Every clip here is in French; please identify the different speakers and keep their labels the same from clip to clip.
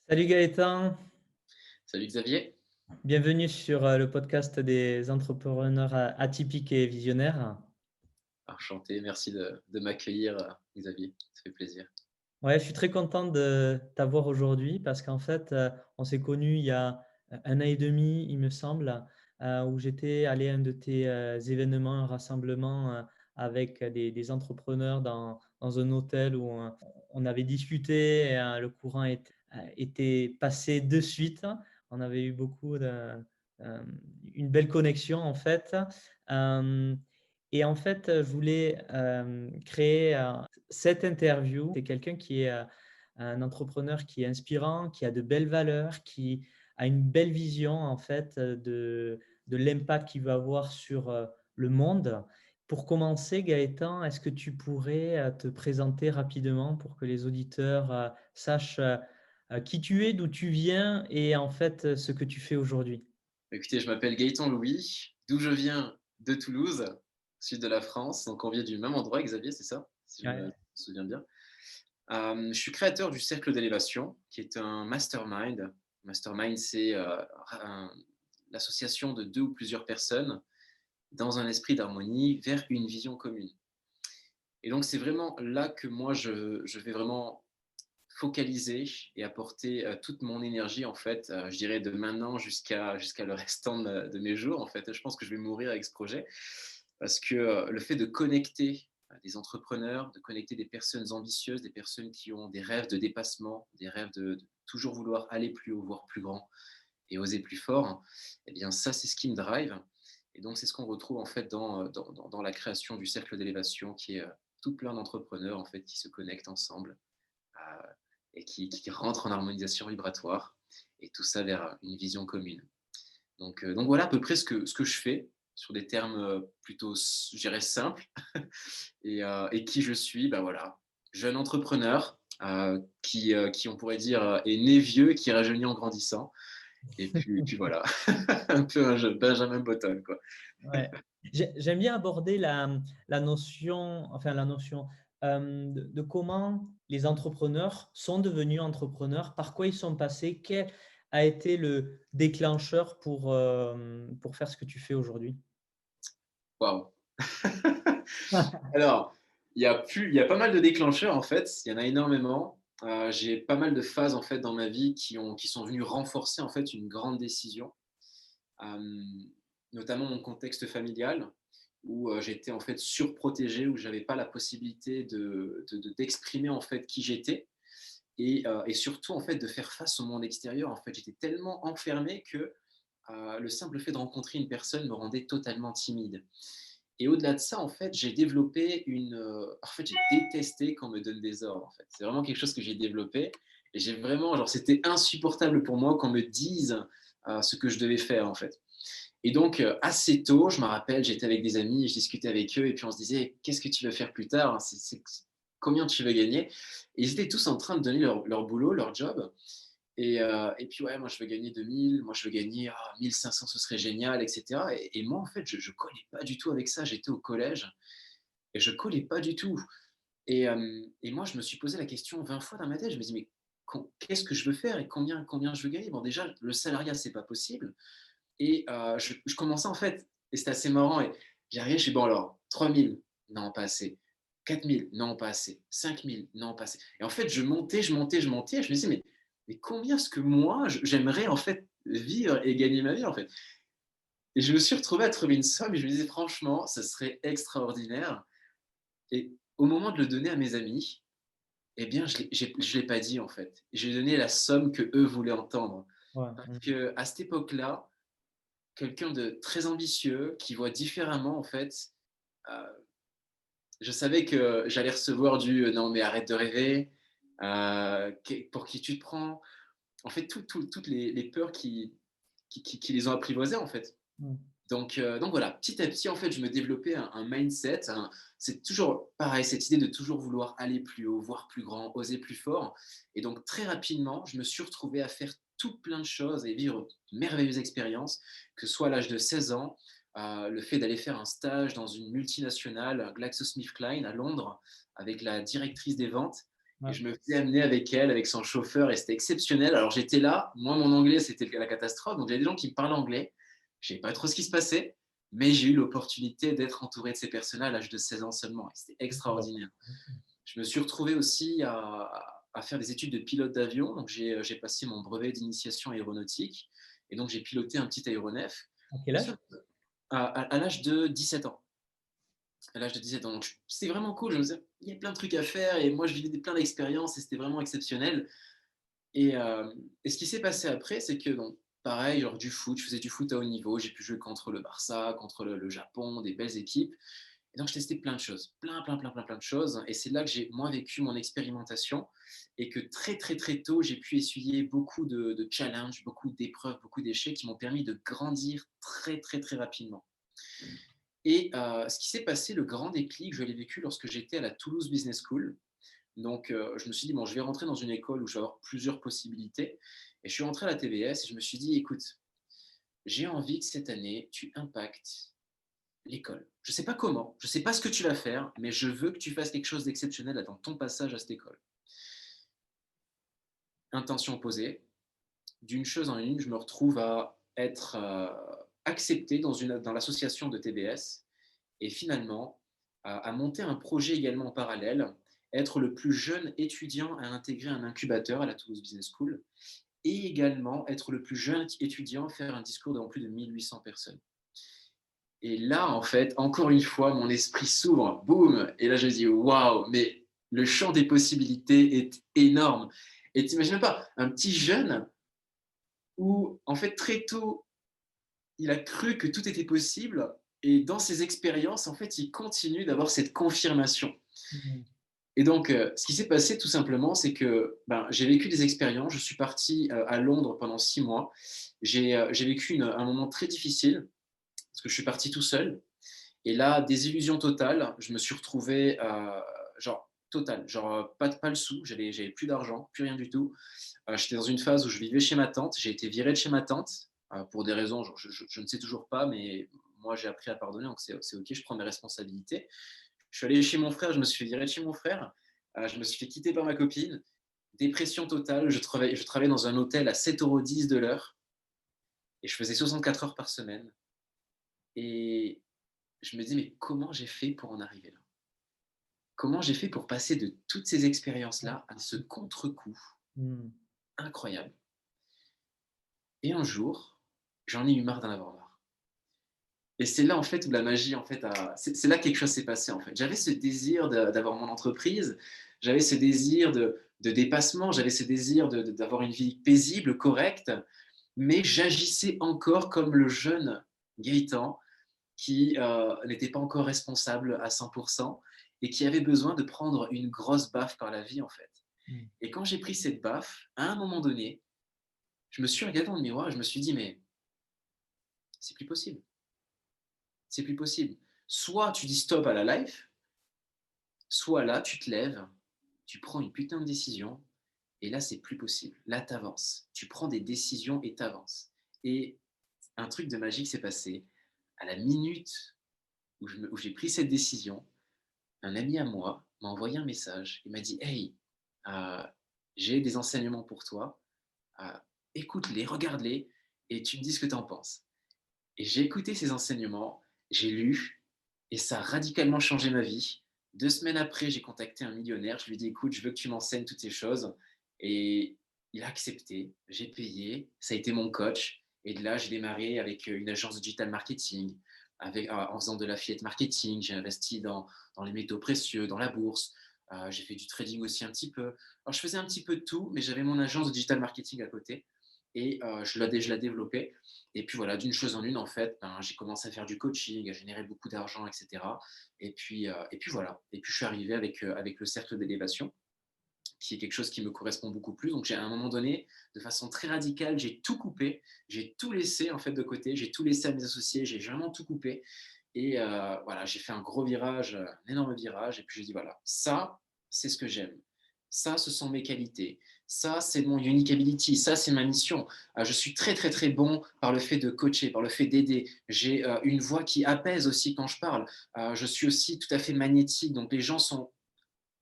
Speaker 1: Salut Gaëtan,
Speaker 2: Salut Xavier,
Speaker 1: bienvenue sur le podcast des entrepreneurs atypiques et visionnaires.
Speaker 2: enchanté, merci de m'accueillir Xavier, ça fait plaisir.
Speaker 1: Ouais, je suis très content de t'avoir aujourd'hui parce qu'en fait, on s'est connus il y a un an et demi, il me semble, où j'étais allé à un de tes événements, un rassemblement avec des entrepreneurs dans un hôtel où on avait discuté et le courant était passé de suite. On avait eu euh, une belle connexion en fait. Euh, et en fait, je voulais créer cette interview. C'est quelqu'un qui est un entrepreneur qui est inspirant, qui a de belles valeurs, qui a une belle vision en fait de l'impact qu'il va avoir sur le monde. Pour commencer, Gaëtan, est-ce que tu pourrais te présenter rapidement pour que les auditeurs sachent qui tu es, d'où tu viens et en fait ce que tu fais aujourd'hui?
Speaker 2: Écoutez, je m'appelle Gaëtan Louis, d'où je viens de Toulouse, sud de la France, donc on vient du même endroit Xavier, c'est ça, si je me
Speaker 1: Ouais.
Speaker 2: souviens bien. Je suis créateur du Cercle d'élévation, qui est un mastermind. Mastermind, c'est l'association de deux ou plusieurs personnes dans un esprit d'harmonie vers une vision commune. Et donc c'est vraiment là que moi je vais vraiment focaliser et apporter toute mon énergie, en fait, je dirais de maintenant jusqu'à le restant de mes jours. En fait, je pense que je vais mourir avec ce projet parce que le fait de connecter des entrepreneurs, de connecter des personnes ambitieuses, des personnes qui ont des rêves de dépassement, des rêves de toujours vouloir aller plus haut, voir plus grand et oser plus fort, eh bien ça, c'est ce qui me drive. Et donc, c'est ce qu'on retrouve en fait dans la création du cercle d'élévation qui est tout plein d'entrepreneurs en fait qui se connectent ensemble euh, et qui rentrent en harmonisation vibratoire, et tout ça vers une vision commune. Donc voilà à peu près ce que je fais sur des termes plutôt, je dirais, simples. Et qui je suis, ben voilà, jeune entrepreneur qui, on pourrait dire, est né vieux, qui rajeunit en grandissant. Et puis voilà, un peu un jeune Benjamin Button, quoi.
Speaker 1: Ouais. J'aime bien aborder la notion, enfin la notion de comment les entrepreneurs sont devenus entrepreneurs, par quoi ils sont passés, quel a été le déclencheur pour faire ce que tu fais aujourd'hui.
Speaker 2: Waouh. Alors, il y a pas mal de déclencheurs en fait, il y en a énormément. J'ai pas mal de phases en fait dans ma vie qui sont venues renforcer en fait une grande décision, euh, notamment mon contexte familial où j'étais en fait surprotégé, où j'avais pas la possibilité d'exprimer en fait qui j'étais et surtout en fait de faire face au monde extérieur. En fait, j'étais tellement enfermé que le simple fait de rencontrer une personne me rendait totalement timide. Et au-delà de ça, en fait, j'ai développé une. En fait, j'ai détesté qu'on me donne des ordres. En fait, c'est vraiment quelque chose que j'ai développé. Et j'ai vraiment, genre, c'était insupportable pour moi qu'on me dise ce que je devais faire, en fait. Et donc, assez tôt, je me rappelle, j'étais avec des amis, et je discutais avec eux, et puis on se disait, qu'est-ce que tu veux faire plus tard? Combien tu veux gagner? Et ils étaient tous en train de donner leur boulot, leur job. Et puis, ouais, moi, je veux gagner 2000, moi, je veux gagner 1500, ce serait génial, etc. Et moi, en fait, je ne collais pas du tout avec ça. J'étais au collège et je collais pas du tout. Et moi, je me suis posé la question 20 fois dans ma tête. Je me dis, mais qu'est-ce que je veux faire et combien je veux gagner? Bon, déjà, le salariat, c'est pas possible. Et je commençais, en fait, et c'était assez marrant. Et j'arrivais, je suis bon, alors, 3000, non, pas assez. 4000, non, pas assez. 5000, non, pas assez. Et en fait, je montais, je montais, je montais. Et je me disais, mais combien est-ce que moi, j'aimerais, en fait, vivre et gagner ma vie, en fait? Et je me suis retrouvé à trouver une somme et je me disais, franchement, ce serait extraordinaire. Et au moment de le donner à mes amis, eh bien, je l'ai pas dit, en fait. J'ai donné la somme que eux voulaient entendre.
Speaker 1: Ouais.
Speaker 2: Parce que à cette époque-là, quelqu'un de très ambitieux, qui voit différemment, en fait, euh, je savais que j'allais recevoir du non, mais arrête de rêver, pour qui tu te prends? En fait, toutes les peurs qui les ont apprivoisées, en fait.
Speaker 1: Mm.
Speaker 2: Donc voilà, petit à petit, en fait, je me développais un mindset. C'est toujours pareil, cette idée de toujours vouloir aller plus haut, voir plus grand, oser plus fort. Et donc, très rapidement, je me suis retrouvé à faire tout plein de choses et vivre de merveilleuses expériences, que ce soit à l'âge de 16 ans, le fait d'aller faire un stage dans une multinationale, GlaxoSmithKline, à Londres, avec la directrice des ventes. Et
Speaker 1: Ouais.
Speaker 2: je me faisais amener avec elle, avec son chauffeur, et c'était exceptionnel. Alors j'étais là, moi mon anglais c'était la catastrophe, donc il y a des gens qui me parlaient anglais, je ne savais pas trop ce qui se passait, mais j'ai eu l'opportunité d'être entouré de ces personnes-là à l'âge de 16 ans seulement, et c'était
Speaker 1: D'accord.
Speaker 2: extraordinaire. Je me suis retrouvé aussi à faire des études de pilote d'avion, donc j'ai passé mon brevet d'initiation aéronautique, et donc j'ai piloté un petit aéronef,
Speaker 1: À quel
Speaker 2: et
Speaker 1: âge?
Speaker 2: ce, à l'âge de 17 ans. À l'âge de 17 ans. Donc, c'était vraiment cool. Je me disais, il y a plein de trucs à faire et moi, je vivais plein d'expériences et c'était vraiment exceptionnel. Et ce qui s'est passé après, c'est que, donc, pareil, genre du foot, je faisais du foot à haut niveau. J'ai pu jouer contre le Barça, contre le Japon, des belles équipes. Et donc, je testais plein de choses, plein de choses. Et c'est là que j'ai, moi, vécu mon expérimentation et que très, très, très tôt, j'ai pu essuyer beaucoup de challenges, beaucoup d'épreuves, beaucoup d'échecs qui m'ont permis de grandir très, très, très rapidement. Et ce qui s'est passé, le grand déclic, je l'ai vécu lorsque j'étais à la Toulouse Business School. Donc, je me suis dit, bon, je vais rentrer dans une école où je vais avoir plusieurs possibilités. Et je suis rentré à la TBS et je me suis dit, écoute, j'ai envie que cette année, tu impactes l'école. Je ne sais pas comment, je ne sais pas ce que tu vas faire, mais je veux que tu fasses quelque chose d'exceptionnel dans ton passage à cette école. Intention posée. D'une chose en une, je me retrouve à être accepté dans l'association de TBS et finalement à monter un projet également en parallèle, être le plus jeune étudiant à intégrer un incubateur à la Toulouse Business School et également être le plus jeune étudiant à faire un discours devant plus de 1800 personnes. Et là, en fait, encore une fois, mon esprit s'ouvre, boum, et là je dis waouh, mais le champ des possibilités est énorme. Et t'imagines pas, un petit jeune où, en fait, très tôt, il a cru que tout était possible. Et dans ses expériences, en fait, il continue d'avoir cette confirmation.
Speaker 1: Mhm.
Speaker 2: Et donc, ce qui s'est passé tout simplement, c'est que j'ai vécu des expériences. Je suis parti à Londres pendant 6 mois. J'ai vécu un moment très difficile parce que je suis parti tout seul. Et là, des illusions totales. Je me suis retrouvé, genre, total. Genre, pas le sou. J'avais plus d'argent, plus rien du tout. J'étais dans une phase où je vivais chez ma tante. J'ai été viré de chez ma tante pour des raisons, je ne sais toujours pas, mais moi j'ai appris à pardonner, donc c'est OK, je prends mes responsabilités. Je suis allé chez mon frère, je me suis fait virer de chez mon frère. Je me suis fait quitter par ma copine. Dépression totale. Je travaillais dans un hôtel à 7,10 € de l'heure et je faisais 64 heures par semaine. Et je me dis, mais comment j'ai fait pour en arriver là? Comment j'ai fait pour passer de toutes ces expériences-là à ce contre-coup
Speaker 1: Mhm.
Speaker 2: incroyable? Et un jour, j'en ai eu marre d'en avoir marre. Et c'est là, en fait, où la magie, en fait, c'est là que quelque chose s'est passé, en fait. J'avais ce désir d'avoir mon entreprise, j'avais ce désir de dépassement, j'avais ce désir d'avoir une vie paisible, correcte, mais j'agissais encore comme le jeune Gaëtan qui n'était pas encore responsable à 100% et qui avait besoin de prendre une grosse baffe par la vie, en fait.
Speaker 1: Mhm.
Speaker 2: Et quand j'ai pris cette baffe, à un moment donné, je me suis regardé dans le miroir et je me suis dit, mais c'est plus possible. C'est plus possible. Soit tu dis stop à la life, soit là, tu te lèves, tu prends une putain de décision, et là, c'est plus possible. Là, tu avances. Tu prends des décisions et tu avances. Et un truc de magique s'est passé. À la minute où j'ai pris cette décision, un ami à moi m'a envoyé un message. Il m'a dit, hey, euh, j'ai des enseignements pour toi. Euh, écoute-les, regarde-les, et tu me dis ce que tu en penses. Et j'ai écouté ces enseignements, j'ai lu, et ça a radicalement changé ma vie. 2 semaines après, j'ai contacté un millionnaire. Je lui ai dit, écoute, je veux que tu m'enseignes toutes ces choses. Et il a accepté, j'ai payé, ça a été mon coach. Et de là, j'ai démarré avec une agence de digital marketing, en faisant de l'affiliate marketing. J'ai investi dans les métaux précieux, dans la bourse. J'ai fait du trading aussi un petit peu. Alors, je faisais un petit peu de tout, mais j'avais mon agence de digital marketing à côté. Et je la développais. Et puis voilà, d'une chose en une, en fait, j'ai commencé à faire du coaching, à générer beaucoup d'argent, etc. Et puis voilà. Et puis je suis arrivé avec le cercle d'élévation, qui est quelque chose qui me correspond beaucoup plus. Donc à un moment donné, de façon très radicale, j'ai tout coupé, j'ai tout laissé en fait de côté, j'ai tout laissé à mes associés, j'ai vraiment tout coupé. Et voilà, j'ai fait un gros virage, un énorme virage. Et puis j'ai dit voilà, ça, c'est ce que j'aime. Ça, ce sont mes qualités. Ça, c'est mon unique ability. Ça, c'est ma mission. Je suis très, très, très bon par le fait de coacher, par le fait d'aider. J'ai une voix qui apaise aussi quand je parle. Je suis aussi tout à fait magnétique. Donc, les gens sont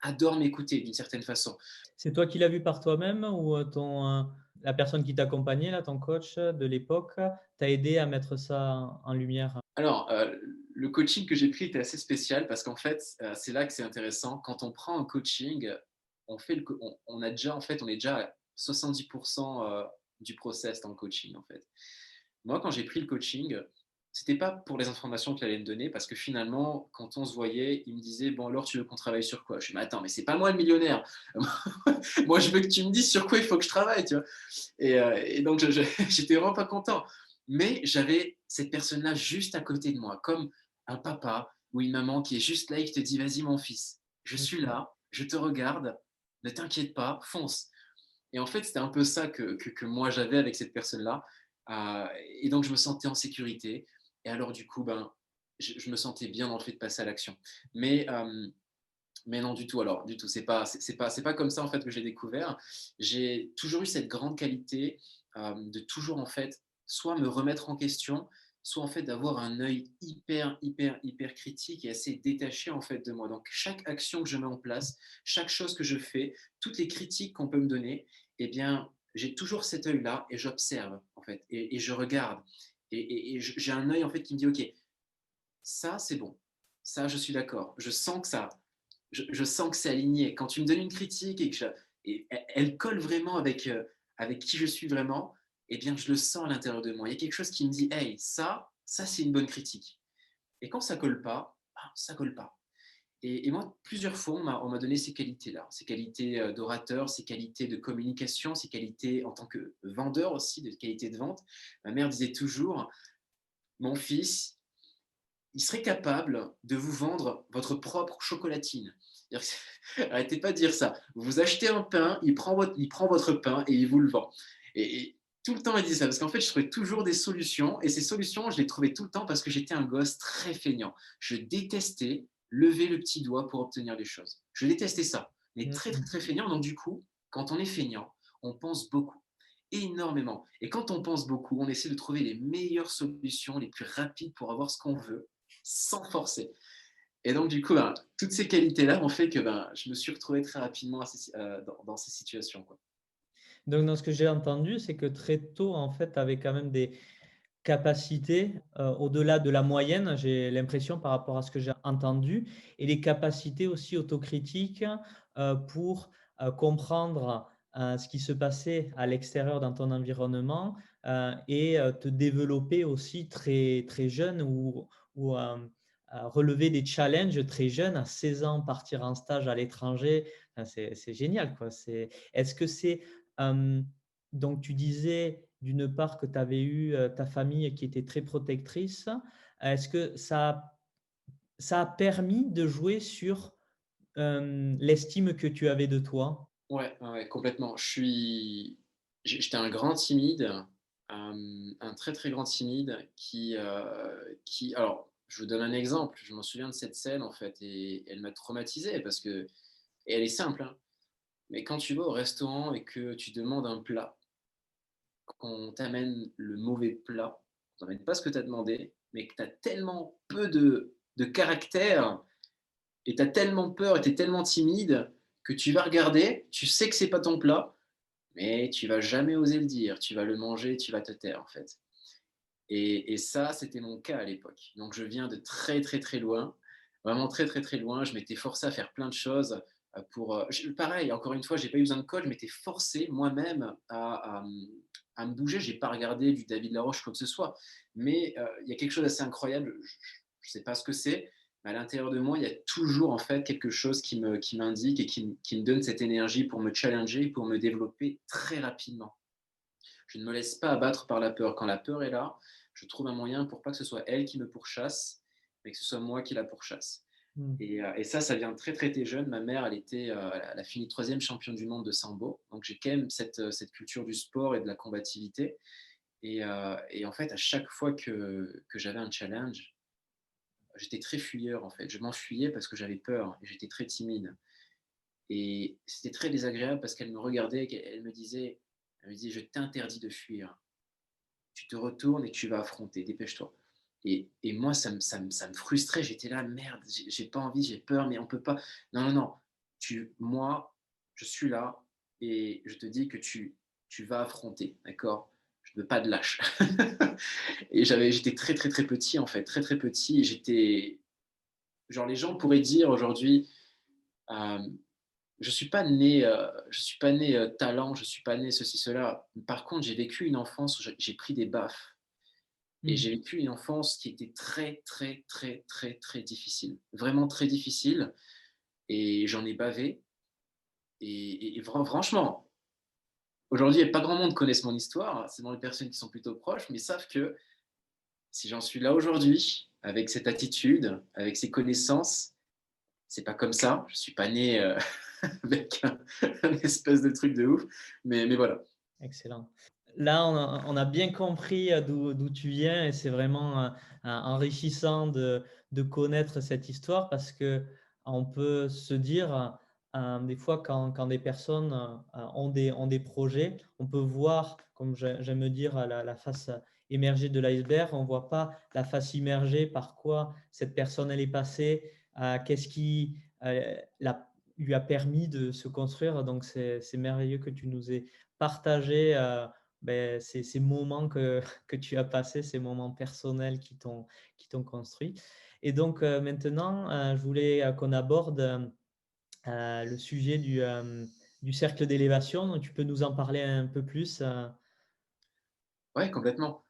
Speaker 2: adore m'écouter d'une certaine façon.
Speaker 1: C'est toi qui l'as vu par toi-même ou la personne qui t'accompagnait, là, ton coach de l'époque, t'a aidé à mettre ça en lumière?
Speaker 2: Alors, le coaching que j'ai pris était assez spécial parce qu'en fait, c'est là que c'est intéressant. Quand on prend un coaching, on fait le co on a déjà en fait, on est déjà à 70 du process dans le coaching, en fait. Moi, quand j'ai pris le coaching, c'était pas pour les informations qu'il allait me donner parce que finalement, quand on se voyait, il me disait: «Bon alors tu veux qu'on travaille sur quoi?» Je fais: «Mais attends, mais c'est pas moi le millionnaire. Moi je veux que tu me dises sur quoi il faut que je travaille», tu vois? Et donc j'étais vraiment pas content. Mais j'avais cette personne-là juste à côté de moi, comme un papa ou une maman qui est juste là et qui te dit: «Vas-y mon fils, je suis
Speaker 1: Mmh.
Speaker 2: là, je te regarde, ne t'inquiète pas, fonce». Et en fait, c'était un peu ça que moi j'avais avec cette personne-là. Heu et donc je me sentais en sécurité et alors du coup, ben, je me sentais bien dans le fait de passer à l'action. Mais mais non du tout alors, du tout. C'est pas comme ça en fait que j'ai découvert. J'ai toujours eu cette grande qualité, de toujours en fait, soit me remettre en question, soit en fait d'avoir un œil hyper, hyper, hyper critique et assez détaché en fait de moi. Donc chaque action que je mets en place, chaque chose que je fais, toutes les critiques qu'on peut me donner, eh bien, j'ai toujours cet œil-là et j'observe en fait et je regarde et j'ai un œil en fait qui me dit: «OK, ça c'est bon, ça je suis d'accord, je sens que ça je sens que c'est aligné. Quand tu me donnes une critique et que elle colle vraiment avec qui je suis vraiment, eh bien, je le sens à l'intérieur de moi. Il y a quelque chose qui me dit: «Hey, ça c'est une bonne critique» et quand ça colle pas, bah, ça colle pas et moi, plusieurs fois, on m'a donné ces qualités-là, ces qualités, d'orateur, ces qualités de communication, ces qualités en tant que vendeur aussi, de qualité de vente. Ma mère disait toujours: «Mon fils, il serait capable de vous vendre votre propre chocolatine. C'est-à-dire que arrêtez pas de dire ça. Vous achetez un pain, il prend votre pain et il vous le vend. Et tout le temps, il dit ça parce qu'en fait, je trouvais toujours des solutions et ces solutions, je les trouvais tout le temps parce que j'étais un gosse très feignant. Je détestais lever le petit doigt pour obtenir les choses. Je détestais ça, mais très, très,
Speaker 1: Mmh.
Speaker 2: très feignant. Donc, du coup, quand on est feignant, on pense beaucoup, énormément. Et quand on pense beaucoup, on essaie de trouver les meilleures solutions, les plus rapides pour avoir ce qu'on veut sans forcer. Et donc, du coup, ben, toutes ces qualités-là ont fait que ben, je me suis retrouvé très rapidement dans ces situations, quoi.
Speaker 1: Donc dans ce que j'ai entendu, c'est que très tôt, en fait, tu avais quand même des capacités, au-delà de la moyenne, j'ai l'impression par rapport à ce que j'ai entendu et les capacités aussi autocritiques, pour, comprendre, ce qui se passait à l'extérieur dans ton environnement, et te développer aussi très très jeune ou, relever des challenges très jeunes. À 16 ans, partir en stage à l'étranger, c'est génial, quoi. Est-ce que c'est, hem donc tu disais d'une part que tu avais eu, ta famille qui était très protectrice. Est-ce que ça a permis de jouer sur, l'estime que tu avais de toi?
Speaker 2: Ouais, ouais, ouais, complètement. J'étais un grand timide, un très, très grand timide qui alors, je vous donne un exemple. Je m'en souviens de cette scène, en fait et elle m'a traumatisé parce que et elle est simple, hein, mais quand tu vas au restaurant et que tu demandes un plat, qu'on t'amène le mauvais plat, on t'amène pas ce que tu as demandé, mais que tu as tellement peu de caractère et tu as tellement peur et tu es tellement timide que tu vas regarder, tu sais que c'est pas ton plat, mais tu vas jamais oser le dire. Tu vas le manger, tu vas te taire, en fait. Et ça, c'était mon cas à l'époque. Donc je viens de très, très, très loin, vraiment très, très, très loin. Je m'étais forcé à faire plein de choses, pareil, encore une fois, j'ai pas eu besoin de coach, je m'étais forcé moi-même à me bouger. J'ai pas regardé du David Laroche, quoi que ce soit. Mais, il y a quelque chose d'assez incroyable, je sais pas ce que c'est, mais à l'intérieur de moi, il y a toujours, en fait, quelque chose qui m'indique et qui me donne cette énergie pour me challenger, pour me développer très rapidement. Je ne me laisse pas abattre par la peur. Quand la peur est là, je trouve un moyen pour pas que ce soit elle qui me pourchasse, mais que ce soit moi qui la pourchasse.
Speaker 1: Mmh.
Speaker 2: Et ça vient très, très, très jeune. Ma mère, elle a fini 3e championne du monde de sambo. Donc j'ai quand même cette culture du sport et de la combativité. Et en fait, à chaque fois que j'avais un challenge, j'étais très fuyeur, en fait. Je m'enfuyais parce que j'avais peur et j'étais très timide. Et c'était très désagréable parce qu'elle me regardait et elle me disait: «Je t'interdis de fuir. Tu te retournes et tu vas affronter, dépêche-toi». Et moi, ça me frustrait. J'étais là: «Merde, j'ai pas envie, j'ai peur, mais on peut pas. Non, non, non, moi, je suis là et je te dis que tu vas affronter, d'accord? Je ne veux pas de lâche. Et j'étais très, très, très petit, en fait, très, très petit et j'étais genre les gens pourraient dire aujourd'hui, hem, je suis pas né, talent, je suis pas né ceci, cela. Par contre, j'ai vécu une enfance où j'ai pris des baffes et
Speaker 1: Mmh.
Speaker 2: j'ai vécu une enfance qui était très, très, très, très, très difficile. Vraiment très difficile et j'en ai bavé et franchement, aujourd'hui, il y a pas grand monde connaissent mon histoire, c'est dans les personnes qui sont plutôt proches, mais savent que si j'en suis là aujourd'hui, avec cette attitude, avec ces connaissances, c'est pas comme ça. Je suis pas né avec un espèce de truc de ouf, mais voilà.
Speaker 1: Excellent. Là, on a bien compris d'où tu viens et c'est vraiment enrichissant de connaître cette histoire parce que on peut se dire, des fois, quand des personnes ont des projets, on peut voir, comme j'aime dire, la face émergée de l'iceberg. On ne voit pas la face immergée, par quoi cette personne elle est passée, qu'est-ce qui lui a permis de se construire. Donc, c'est merveilleux que tu nous aies partager ces moments que tu as passés, ces moments personnels qui t'ont construit. Et donc maintenant, je voulais qu'on aborde le sujet du cercle d'élévation. Donc, tu peux nous en parler un peu plus
Speaker 2: Ouais, complètement.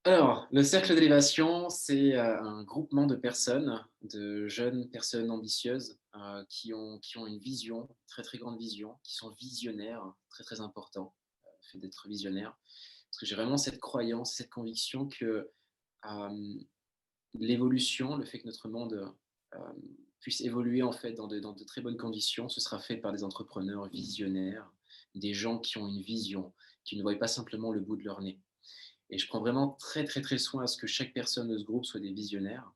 Speaker 2: Alors, le cercle d'élévation, c'est, un groupement de personnes, de jeunes personnes ambitieuses, qui ont une vision, très, très grande vision, qui sont visionnaires, très, très important, le fait d'être visionnaire. Parce que j'ai vraiment cette croyance, cette conviction que, hem, l'évolution, le fait que notre monde, puisse évoluer en fait dans de très bonnes conditions, ce sera fait par des entrepreneurs visionnaires, des gens qui ont une vision, qui ne voient pas simplement le bout de leur nez. Et je prends vraiment très, très, très soin à ce que chaque personne de ce groupe soit des visionnaires,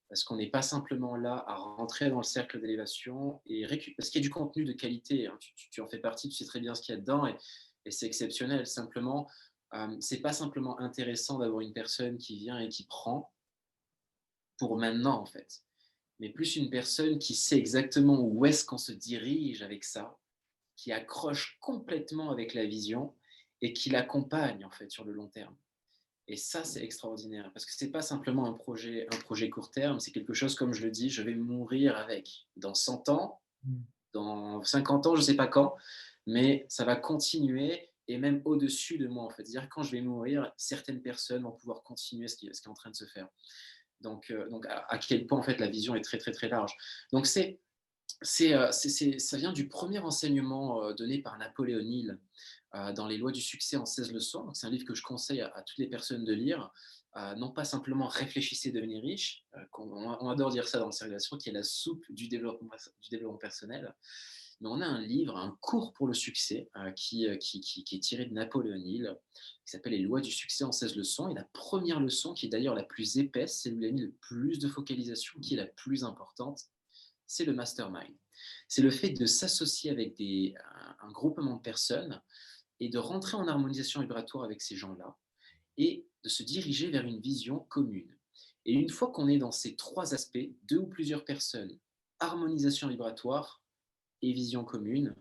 Speaker 2: parce qu'on n'est pas simplement là à rentrer dans le cercle d'élévation et parce qu'il y a du contenu de qualité, hein, tu en fais partie, tu sais très bien ce qu'il y a dedans et c'est exceptionnel. Simplement, c'est pas simplement intéressant d'avoir une personne qui vient et qui prend pour maintenant, en fait, mais plus une personne qui sait exactement où est-ce qu'on se dirige avec ça, qui accroche complètement avec la vision et qui l'accompagne, en fait, sur le long terme. Et ça, c'est extraordinaire parce que c'est pas simplement un projet court terme, c'est quelque chose, comme je le dis, je vais mourir avec. Dans 100 ans,
Speaker 1: mmh.
Speaker 2: dans 50 ans, je sais pas quand, mais ça va continuer et même au-dessus de moi, en fait. C'est-à-dire, quand je vais mourir, certaines personnes vont pouvoir continuer ce qui est en train de se faire. Donc à quel point, en fait, la vision est très, très, très large. Donc ça vient du premier enseignement donné par Napoléon Hill dans Les lois du succès en 16 leçons. Donc, c'est un livre que je conseille à toutes les personnes de lire. Non pas simplement réfléchissez, devenez riche, on adore dire ça dans le cercle, qui est la soupe du développement personnel. Mais on a un livre, un cours pour le succès, qui est tiré de Napoléon Hill, qui s'appelle Les lois du succès en 16 leçons. Et la première leçon, qui est d'ailleurs la plus épaisse, c'est où il a mis le plus de focalisation, qui est la plus importante, c'est le mastermind. C'est le fait de s'associer avec un groupement de personnes et de rentrer en harmonisation vibratoire avec ces gens-là et de se diriger vers une vision commune. Et une fois qu'on est dans ces trois aspects, deux ou plusieurs personnes, harmonisation vibratoire et vision commune,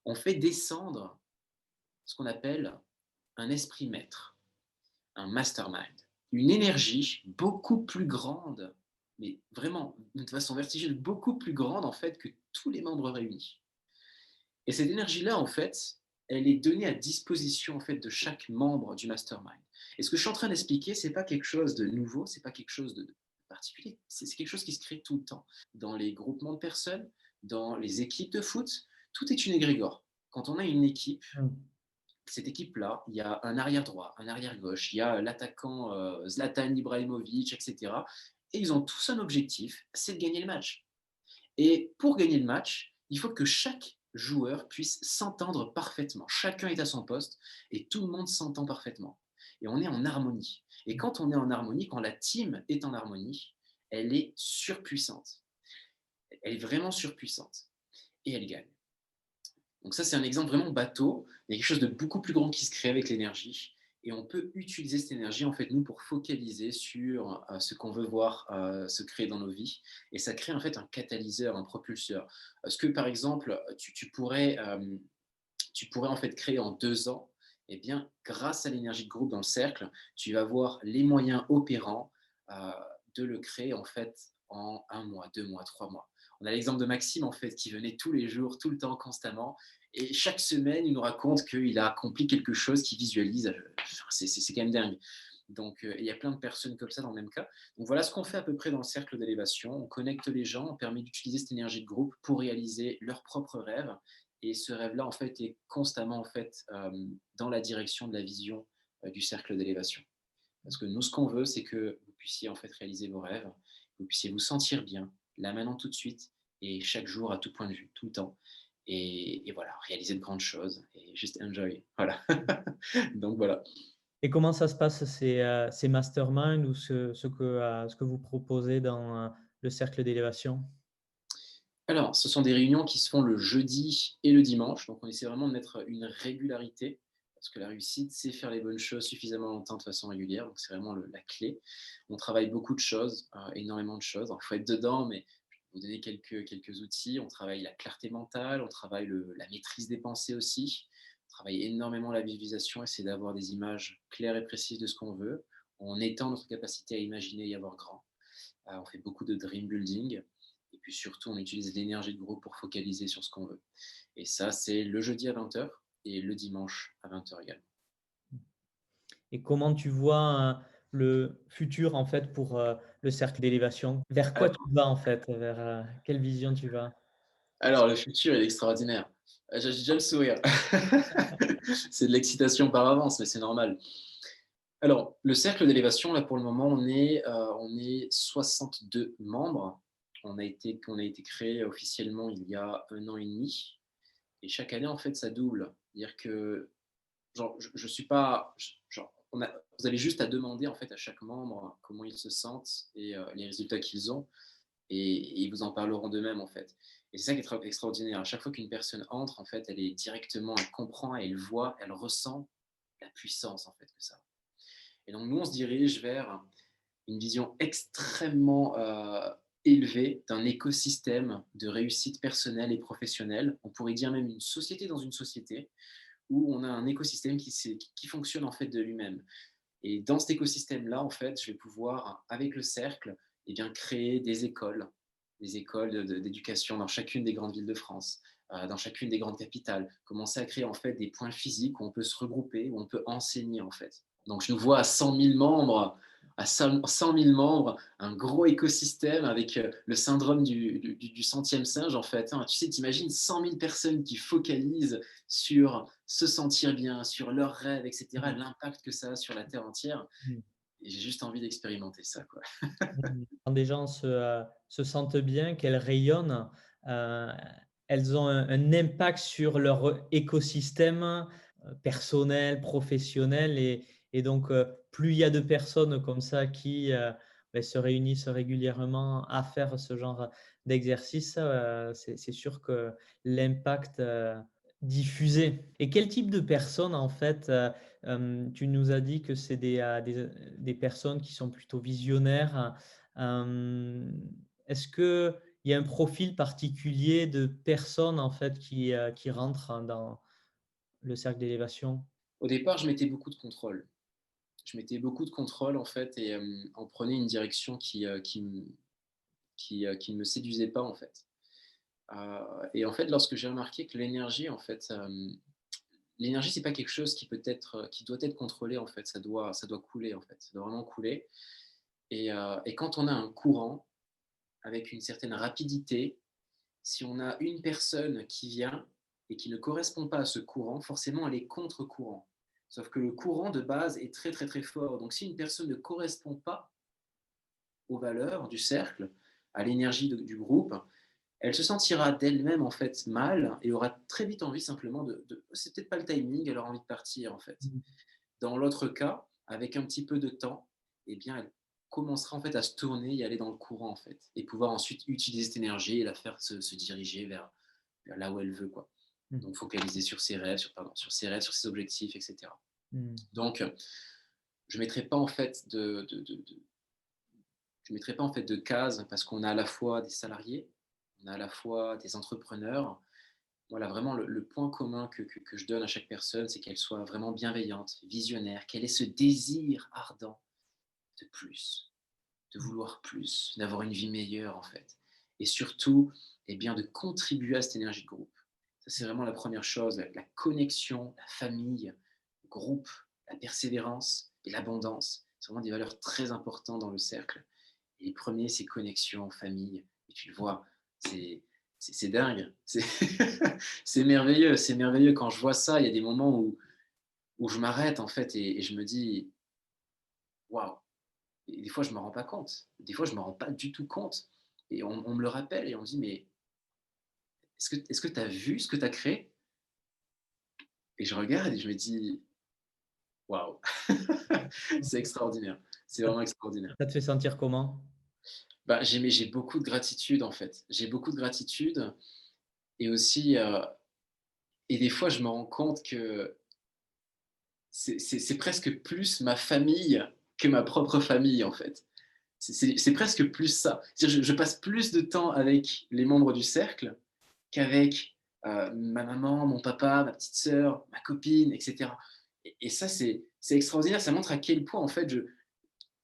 Speaker 2: on fait descendre ce qu'on appelle un esprit maître, un mastermind, une énergie beaucoup plus grande, mais vraiment de façon vertigineuse, beaucoup plus grande en fait que tous les membres réunis. Et cette énergie-là, en fait, elle est donnée à disposition en fait de chaque membre du mastermind. Et ce que je suis en train d'expliquer, c'est pas quelque chose de nouveau, c'est pas quelque chose de particulier. C'est quelque chose qui se crée tout le temps. Dans les groupements de personnes, dans les équipes de foot, tout est une égrégore. Quand on a une équipe,
Speaker 1: Mmh.
Speaker 2: cette équipe-là, il y a un arrière droit, un arrière gauche, il y a l'attaquant Zlatan Ibrahimovic, etc. Et ils ont tous un objectif, c'est de gagner le match. Et pour gagner le match, il faut que chaque joueur puisse s'entendre parfaitement. Chacun est à son poste et tout le monde s'entend parfaitement. Et on est en harmonie. Et quand on est en harmonie, quand la team est en harmonie, elle est surpuissante. Elle est vraiment surpuissante. Et elle gagne. Donc ça, c'est un exemple vraiment bateau. Il y a quelque chose de beaucoup plus grand qui se crée avec l'énergie. Et on peut utiliser cette énergie, en fait, nous, pour focaliser sur ce qu'on veut voir se créer dans nos vies. Et ça crée, en fait, un catalyseur, un propulseur. Ce que, par exemple, tu pourrais, en fait, créer en 2 ans, eh bien, grâce à l'énergie de groupe dans le cercle, tu vas avoir les moyens opérants euh, de le créer, en fait, en 1 mois, 2 mois, 3 mois. On a l'exemple de Maxime, en fait, qui venait tous les jours, tout le temps, constamment. Et chaque semaine, il nous raconte qu'il a accompli quelque chose qu'il visualise. C'est quand même dingue. Donc, il y a plein de personnes comme ça dans le même cas. Donc, voilà ce qu'on fait à peu près dans le cercle d'élévation. On connecte les gens, on permet d'utiliser cette énergie de groupe pour réaliser leurs propres rêves. Et ce rêve-là, en fait, est constamment, en fait, dans la direction de la vision du cercle d'élévation. Parce que nous, ce qu'on veut, c'est que vous puissiez, en fait, réaliser vos rêves, que vous puissiez vous sentir bien, là, maintenant, tout de suite, et chaque jour, à tout point de vue, tout le temps. Et voilà, réaliser de grandes choses et juste enjoy. Voilà. Donc, voilà.
Speaker 1: Et comment ça se passe ces masterminds ou ce que vous proposez dans le cercle d'élévation?
Speaker 2: Alors, ce sont des réunions qui se font le jeudi et le dimanche. Donc, on essaie vraiment de mettre une régularité. Parce que la réussite, c'est faire les bonnes choses suffisamment longtemps de façon régulière. Donc, c'est vraiment la clé. On travaille beaucoup de choses, énormément de choses. Il faut être dedans, mais je vais vous donner quelques outils. On travaille la clarté mentale, on travaille la maîtrise des pensées aussi. On travaille énormément la visualisation, essayer d'avoir des images claires et précises de ce qu'on veut. On étend notre capacité à imaginer et y avoir grand. On fait beaucoup de dream building. Et puis surtout, on utilise l'énergie de groupe pour focaliser sur ce qu'on veut. Et ça, c'est le jeudi à 20h et le dimanche à 20h également.
Speaker 1: Et comment tu vois le futur en fait pour le cercle d'élévation? Vers quoi tu
Speaker 2: Alors,
Speaker 1: vas en fait? Vers quelle vision tu vas?
Speaker 2: alors, le futur est extraordinaire. J'ai déjà le sourire. C'est de l'excitation par avance, mais c'est normal. Alors, le cercle d'élévation, là, pour le moment, on est 62 membres. On a été créé officiellement il y a 1 an et demi. Et chaque année, en fait, ça double. C'est-à-dire que genre, je suis pas. Genre, vous avez juste à demander en fait à chaque membre comment ils se sentent et les résultats qu'ils ont, et ils vous en parleront d'eux-mêmes en fait. Et c'est ça qui est extraordinaire. À chaque fois qu'une personne entre, en fait, elle est directement, elle comprend, elle voit, elle ressent la puissance en fait que ça a. Et donc nous, on se dirige vers une vision extrêmement élevée d'un écosystème de réussite personnelle et professionnelle. On pourrait dire même une société dans une société, où on a un écosystème qui fonctionne en fait de lui-même. Et dans cet écosystème-là, en fait, je vais pouvoir, avec le cercle, eh bien, créer des écoles d'éducation dans chacune des grandes villes de France, dans chacune des grandes capitales, commencer à créer en fait des points physiques où on peut se regrouper, où on peut enseigner en fait. Donc je nous vois à 100 000 membres, un gros écosystème avec le syndrome du centième singe en fait. Hein. Tu sais, t'imagines 100 000 personnes qui focalisent sur se sentir bien, sur leurs rêves, etc.,
Speaker 1: Mmh.
Speaker 2: l'impact que ça a sur la Terre entière.
Speaker 1: Mmh.
Speaker 2: Et j'ai juste envie d'expérimenter ça, quoi.
Speaker 1: Mmh. Quand des gens se sentent bien, qu'elles rayonnent, heu, elles ont un impact sur leur écosystème, personnel, professionnel et donc plus il y a de personnes comme ça qui, se réunissent régulièrement à faire ce genre d'exercice, c'est sûr que l'impact, diffusé. Et quel type de personnes en fait, tu nous as dit que c'est des personnes qui sont plutôt visionnaires. Est-ce qu'il y a un profil particulier de personnes en fait qui rentrent dans le cercle d'élévation?
Speaker 2: Au départ, je mettais beaucoup de contrôle. Je mettais beaucoup de contrôle, en fait, et on prenait une direction qui ne me séduisait pas, en fait. Et en fait, lorsque j'ai remarqué que l'énergie, en fait, l'énergie, c'est pas quelque chose qui doit être contrôlé, en fait. Ça doit couler, en fait. Ça doit vraiment couler. Et quand on a un courant avec une certaine rapidité, si on a une personne qui vient et qui ne correspond pas à ce courant, forcément, elle est contre-courant. Sauf que le courant de base est très, très, très fort. Donc, si une personne ne correspond pas aux valeurs du cercle, à l'énergie du groupe, elle se sentira d'elle-même en fait mal et aura très vite envie simplement c'est peut-être pas le timing, elle aura envie de partir en fait.
Speaker 1: Mmh.
Speaker 2: Dans l'autre cas, avec un petit peu de temps, eh bien, elle commencera en fait à se tourner et aller dans le courant en fait, et pouvoir ensuite utiliser cette énergie et la faire se diriger vers là où elle veut quoi.
Speaker 1: Mmh.
Speaker 2: Donc focaliser sur ses rêves, sur ses objectifs, etc.
Speaker 1: Mmh.
Speaker 2: Donc, je ne mettrai pas en fait je mettrai pas en fait de cases parce qu'on a à la fois des salariés, on a à la fois des entrepreneurs. Voilà, vraiment le point commun que je donne à chaque personne, c'est qu'elle soit vraiment bienveillante, visionnaire, qu'elle ait ce désir ardent de plus, de vouloir plus, d'avoir une vie meilleure en fait. Et surtout, eh bien, de contribuer à cette énergie de groupe. Ça, c'est vraiment la première chose, la connexion, la famille, le groupe, la persévérance et l'abondance. C'est vraiment des valeurs très importantes dans le cercle. Et les premiers, c'est connexion, famille. Et tu le vois, c'est c'est dingue. C'est merveilleux. Quand je vois ça, il y a des moments où je m'arrête en fait et je me dis, waouh. Et des fois, je ne me rends pas compte. Des fois, je ne me rends pas du tout compte. Et on me le rappelle et on me dit, mais est-ce que tu as vu ce que tu as créé? Et je regarde et je me dis, waouh, c'est extraordinaire. C'est
Speaker 1: Ça
Speaker 2: vraiment extraordinaire.
Speaker 1: ça te fait sentir comment?
Speaker 2: Bah, j'ai beaucoup de gratitude en fait. J'ai beaucoup de gratitude et aussi, et des fois, je me rends compte que c'est presque plus ma famille que ma propre famille, en fait. C'est presque plus ça. C'est-à-dire je passe plus de temps avec les membres du cercle qu'avec, ma maman, mon papa, ma petite sœur, ma copine et cetera et ça, c'est extraordinaire. Ça montre à quel point, en fait,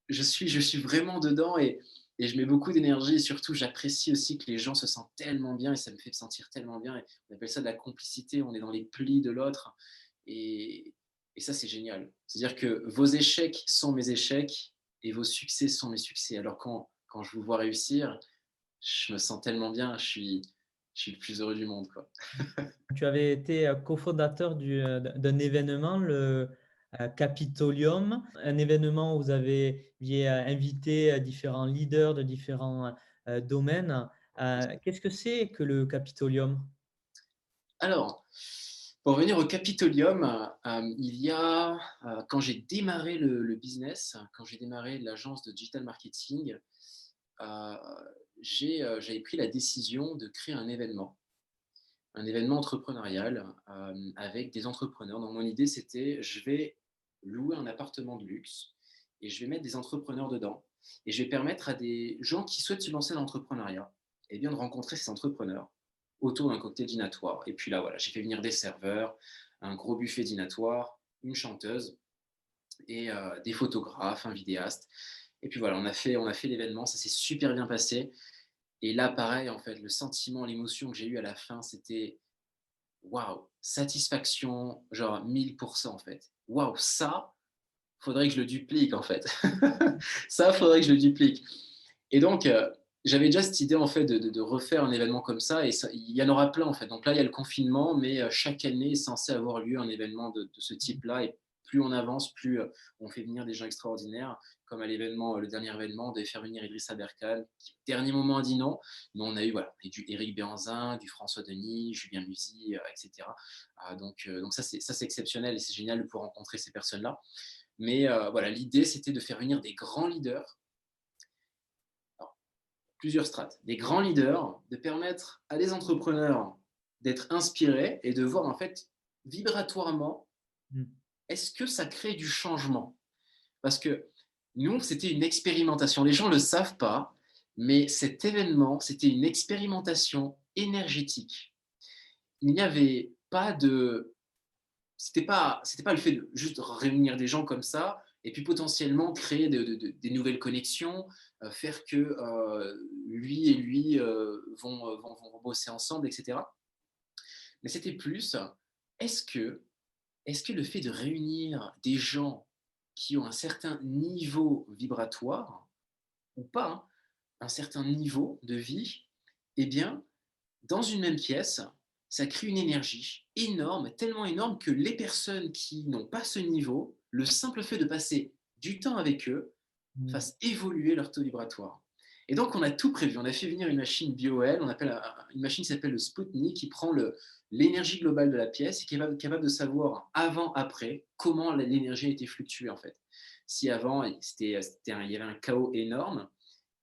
Speaker 2: je suis vraiment dedans et je mets beaucoup d'énergie et surtout, j'apprécie aussi que les gens se sentent tellement bien et ça me fait me sentir tellement bien et on appelle ça de la complicité. On est dans les plis de l'autre et et ça, c'est génial. C'est-à-dire que vos échecs sont mes échecs et vos succès sont mes succès. Alors quand je vous vois réussir, je me sens tellement bien, je suis le plus heureux du monde, quoi.
Speaker 1: Tu avais été, cofondateur d'un événement, le, Capitolium, un événement où vous aviez, invité, différents leaders de différents, domaines. Qu'est-ce que c'est que le Capitolium?
Speaker 2: Alors, pour revenir au Capitolium, il y a, quand j'ai démarré le business, quand j'ai démarré l'agence de digital marketing, heu, j'avais pris la décision de créer un événement entrepreneurial, avec des entrepreneurs. Donc mon idée, c'était: je vais louer un appartement de luxe et je vais mettre des entrepreneurs dedans et je vais permettre à des gens qui souhaitent se lancer dans l'entrepreneuriat, eh bien, de rencontrer ces entrepreneurs autour d'un cocktail dînatoire et puis là, voilà, j'ai fait venir des serveurs, un gros buffet dînatoire, une chanteuse et des photographes, un vidéaste et puis voilà, on a fait l'événement, ça s'est super bien passé et là, pareil, en fait, le sentiment, l'émotion que j'ai eue à la fin, c'était: waouh, satisfaction, genre 1000% en fait. Waouh, ça, faudrait que je le duplique en fait. Ça, faudrait que je le duplique. Et donc, j'avais déjà cette idée en fait de refaire un événement comme ça et ça, il y en aura plein en fait. Donc là, il y a le confinement, mais chaque année est censé avoir lieu un événement de ce type-là. Et plus on avance, plus on fait venir des gens extraordinaires. Comme à l'événement, le dernier événement, on devait faire venir Idrissa Berkane, qui, dernier moment, a dit non. Mais on a eu, voilà, du Éric Béhanzin, du François Denis, Julien Musi, etc. Donc ça, c'est exceptionnel et c'est génial de pouvoir rencontrer ces personnes-là. Mais voilà, l'idée, c'était de faire venir des grands leaders, alors, plusieurs strates, des grands leaders, de permettre à des entrepreneurs d'être inspirés et de voir en fait vibratoirement,
Speaker 1: Mmh.
Speaker 2: est-ce que ça crée du changement? Parce que nous, c'était une expérimentation. Les gens ne le savent pas, mais cet événement, c'était une expérimentation énergétique. Il n'y avait pas de c'était pas le fait de juste réunir des gens comme ça et puis potentiellement créer des nouvelles connexions, faire que lui et lui vont bosser ensemble, etc. Mais c'était plus, est-ce que, est-ce que le fait de réunir des gens qui ont un certain niveau vibratoire, ou pas, hein, un certain niveau de vie, eh bien, dans une même pièce, ça crée une énergie énorme, tellement énorme que les personnes qui n'ont pas ce niveau, le simple fait de passer du temps avec eux,
Speaker 1: Mmh.
Speaker 2: fasse évoluer leur taux vibratoire. Et donc, on a tout prévu. On a fait venir une machine BioL, on appelle une machine qui s'appelle le Sputnik, qui prend l'énergie globale de la pièce et qui est capable de savoir avant, après, comment l'énergie a été fluctuée en fait. Si avant, il y avait un chaos énorme,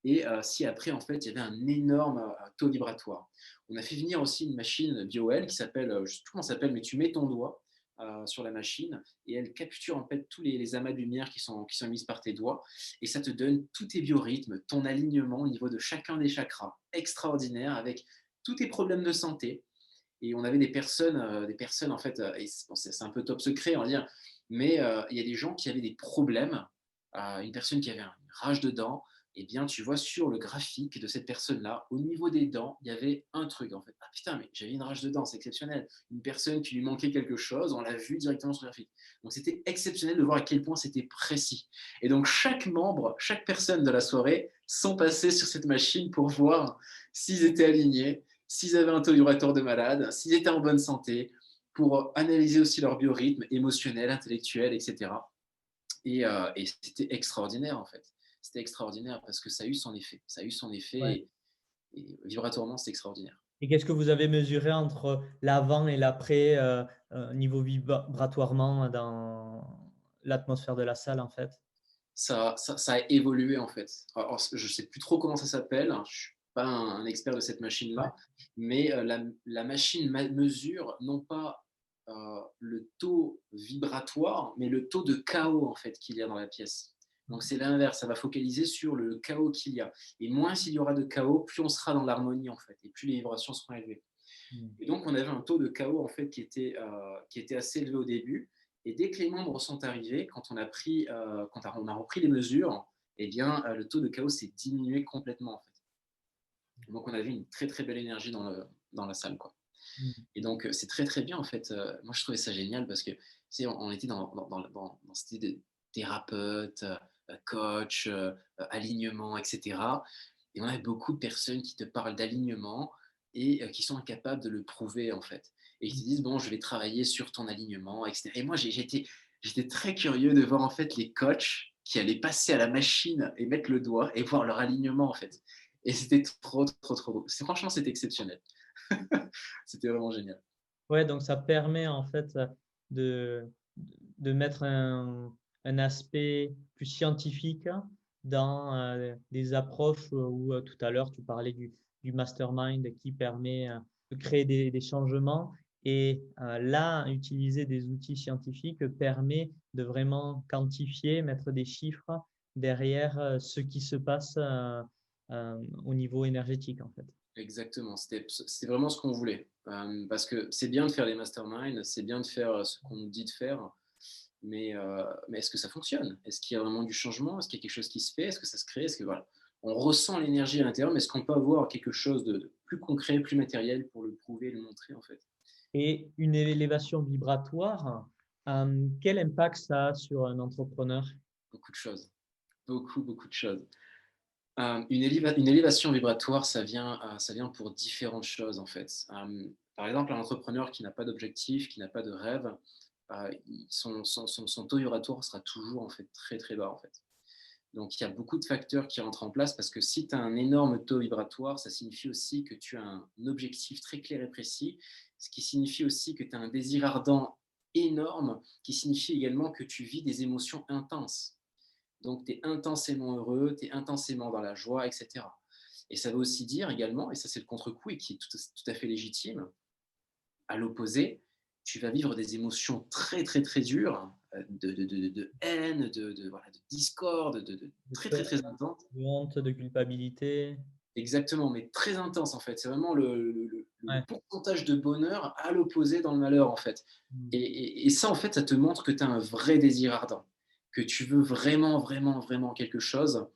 Speaker 2: et si après, en fait, il y avait un énorme taux vibratoire. On a fait venir aussi une machine BioL qui s'appelle, je ne sais plus comment ça s'appelle, mais tu mets ton doigt, sur la machine et elle capture en fait tous les amas de lumière qui sont émis par tes doigts et ça te donne tous tes biorhythmes, ton alignement au niveau de chacun des chakras. Extraordinaire avec tous tes problèmes de santé. Et on avait des personnes en fait, et bon, c'est un peu top secret, on va dire, mais il y a des gens qui avaient des problèmes. Une personne qui avait une rage de dents, et bien, tu vois sur le graphique de cette personne-là, au niveau des dents, il y avait un truc en fait. Ah putain, mais j'avais une rage de dents, c'est exceptionnel. Une personne qui lui manquait quelque chose, on l'a vu directement sur le graphique. Donc c'était exceptionnel de voir à quel point c'était précis. Et donc chaque membre, chaque personne de la soirée sont passés sur cette machine pour voir s'ils étaient alignés, s'ils avaient un taux vibratoire de malade, s'ils étaient en bonne santé, pour analyser aussi leur biorhythme émotionnel, intellectuel, etc. Et c'était extraordinaire en fait. C'était extraordinaire parce que ça a eu son effet. Ça a eu son effet
Speaker 1: Ouais.
Speaker 2: et vibratoirement, c'est extraordinaire.
Speaker 1: Et qu'est-ce que vous avez mesuré entre l'avant et l'après, niveau vibratoirement dans l'atmosphère de la salle, en fait?
Speaker 2: Ça a évolué en fait. Alors, je ne sais plus trop comment ça s'appelle, hein, je ne suis pas un expert de cette
Speaker 1: Ouais.
Speaker 2: machine-là, mais la machine mesure non pas le taux vibratoire, mais le taux de chaos en fait qu'il y a dans la pièce. Donc c'est l'inverse, ça va focaliser sur le chaos qu'il y a. Et moins s'il y aura de chaos, plus on sera dans l'harmonie en fait, et plus les vibrations seront élevées.
Speaker 1: Mmh.
Speaker 2: Et donc, on avait un taux de chaos en fait, qui était assez élevé au début. Et dès que les membres sont arrivés, quand on a repris les mesures, eh bien, le taux de chaos s'est diminué complètement. En fait. Donc, on avait une très, très belle énergie dans la salle. Quoi.
Speaker 1: Mmh.
Speaker 2: Et donc, c'est très, très bien. En fait. Moi, je trouvais ça génial parce que on était dans cette idée de thérapeute, coach, alignement, etc. Et on a beaucoup de personnes qui te parlent d'alignement et qui sont incapables de le prouver, en fait. Et ils te disent, bon, je vais travailler sur ton alignement, etc. Et moi, j'étais très curieux de voir, en fait, les coachs qui allaient passer à la machine et mettre le doigt et voir leur alignement, en fait. Et c'était trop, trop, trop beau. Franchement, c'était exceptionnel. C'était vraiment génial.
Speaker 1: Ouais, donc ça permet en fait, de de mettre un aspect plus scientifique dans, des approches où, tout à l'heure tu parlais du mastermind qui permet, de créer des changements et là, utiliser des outils scientifiques permet de vraiment quantifier, mettre des chiffres derrière, ce qui se passe, au niveau énergétique en fait.
Speaker 2: Exactement, c'était vraiment ce qu'on voulait. Parce que c'est bien de faire les masterminds, c'est bien de faire ce qu'on nous dit de faire, mais est-ce que ça fonctionne? Est-ce qu'il y a vraiment du changement? Est-ce qu'il y a quelque chose qui se fait? Est-ce que ça se crée? Est-ce que voilà, on ressent l'énergie à l'intérieur, mais est-ce qu'on peut avoir quelque chose de plus concret, plus matériel pour le prouver, le montrer en fait?
Speaker 1: Et une élévation vibratoire, quel impact ça a sur un entrepreneur?
Speaker 2: Beaucoup de choses, beaucoup, beaucoup de choses. Une élévation vibratoire, ça vient pour différentes choses en fait. Par exemple, un entrepreneur qui n'a pas d'objectif, qui n'a pas de rêve, son taux vibratoire sera toujours en fait très très bas en fait. Donc il y a beaucoup de facteurs qui rentrent en place parce que si tu as un énorme taux vibratoire, ça signifie aussi que tu as un objectif très clair et précis, ce qui signifie aussi que tu as un désir ardent énorme, qui signifie également que tu vis des émotions intenses. Donc, tu es intensément heureux, tu es intensément dans la joie, etc. Et ça veut aussi dire également, et ça c'est le contre-coup et qui est tout à fait légitime, à l'opposé, tu vas vivre des émotions très très très dures, de haine, voilà, de discorde,
Speaker 1: De
Speaker 2: très
Speaker 1: peur,
Speaker 2: très très intenses.
Speaker 1: de honte, de culpabilité?
Speaker 2: Exactement, mais très intense en fait. C'est vraiment le
Speaker 1: Ouais.
Speaker 2: pourcentage de bonheur à l'opposé dans le malheur en fait.
Speaker 1: Mmh.
Speaker 2: Et ça en fait, ça te montre que tu as un vrai désir ardent, que tu veux vraiment, vraiment, vraiment quelque chose.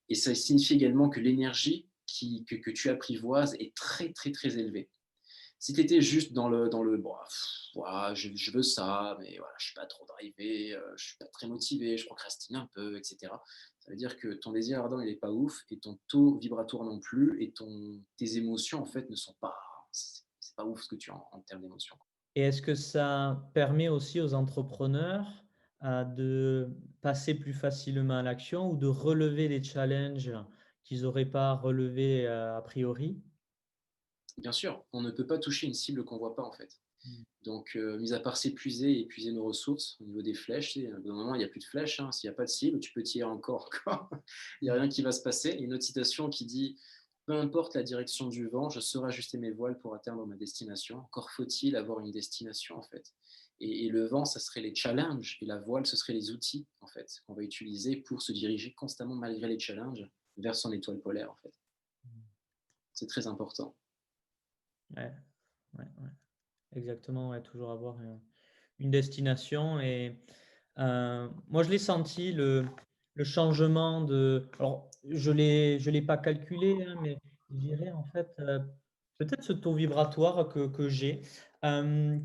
Speaker 2: Et ça signifie également que l'énergie que tu apprivoises est très, très, très élevée. Si tu étais juste dans le bon, ouah, je veux ça, mais voilà, je suis pas trop drivé, je suis pas très motivé, je procrastine un peu, etc. Ça veut dire que ton désir ardent, il est pas ouf, et ton taux vibratoire non plus, et tes émotions, en fait, ne sont pas. C'est pas ouf ce que tu as en termes d'émotions.
Speaker 1: Et est-ce que ça permet aussi aux entrepreneurs, de passer plus facilement à l'action ou de relever les challenges qu'ils n'auraient pas relevés, a priori?
Speaker 2: Bien sûr, on ne peut pas toucher une cible qu'on voit pas, en fait.
Speaker 1: Mmh.
Speaker 2: Donc, mis à part s'épuiser et épuiser nos ressources au niveau des flèches, tu sais, au bout d'un moment, il y a plus de flèches, hein. S'il y a pas de cible, tu peux tirer encore, quoi. Il y a rien qui va se passer. Il y a une autre citation qui dit: «Peu importe la direction du vent, je saurai ajuster mes voiles pour atteindre ma destination». Encore faut-il avoir une destination, en fait. Et le vent, ça serait les challenges, et la voile, ce serait les outils, en fait, qu'on va utiliser pour se diriger constamment, malgré les challenges, vers son étoile polaire, en fait. C'est très important.
Speaker 1: Ouais, ouais, ouais. Exactement, ouais, toujours avoir une destination. Et moi, je l'ai senti, le changement de. Alors, je l'ai pas calculé, hein, mais je dirais en fait, peut-être ce taux vibratoire que j'ai,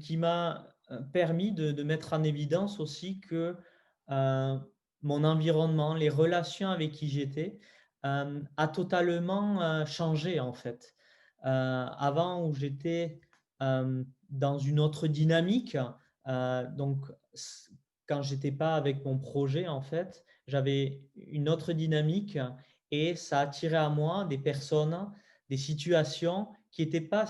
Speaker 1: qui m'a permis de mettre en évidence aussi que euh, mon environnement, les relations avec qui j'étais, a totalement changé en fait. Avant, où j'étais dans une autre dynamique, donc quand j'étais pas avec mon projet, en fait, j'avais une autre dynamique et ça attirait à moi des personnes, des situations qui n'étaient pas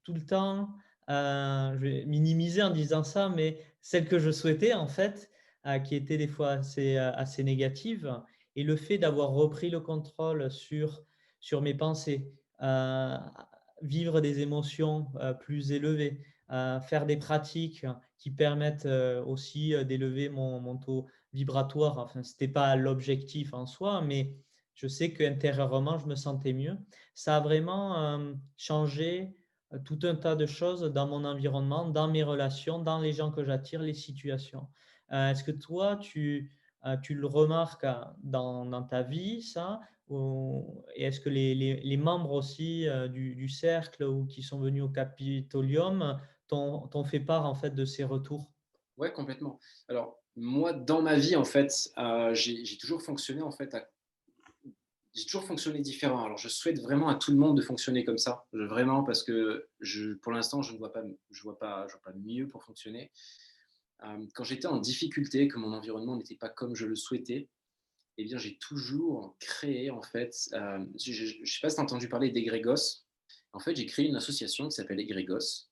Speaker 1: tout le temps, je vais minimiser en disant ça, mais celles que je souhaitais, en fait, qui étaient des fois assez négatives. Et le fait d'avoir repris le contrôle sur mes pensées, vivre des émotions plus élevées, faire des pratiques qui permettent aussi d'élever mon taux vibratoire. Enfin, ce n'était pas l'objectif en soi, mais je sais qu'intérieurement, je me sentais mieux. Ça a vraiment changé tout un tas de choses dans mon environnement, dans mes relations, dans les gens que j'attire, les situations. Est-ce que toi, tu le remarques dans ta vie, ça? Et est-ce que les membres aussi du cercle ou qui sont venus au Capitolium t'ont fait part en fait de ces retours?
Speaker 2: Ouais, complètement. Alors, moi, dans ma vie, en fait, j'ai toujours fonctionné, en fait, j'ai toujours fonctionné différent. Alors, je souhaite vraiment à tout le monde de fonctionner comme ça, vraiment, parce que pour l'instant, je ne vois pas, je vois pas mieux pour fonctionner. Quand j'étais en difficulté, que mon environnement n'était pas comme je le souhaitais, eh bien, j'ai toujours créé, en fait, je ne sais pas si tu as entendu parler d'Egrégos. En fait, j'ai créé une association qui s'appelle Egrégos.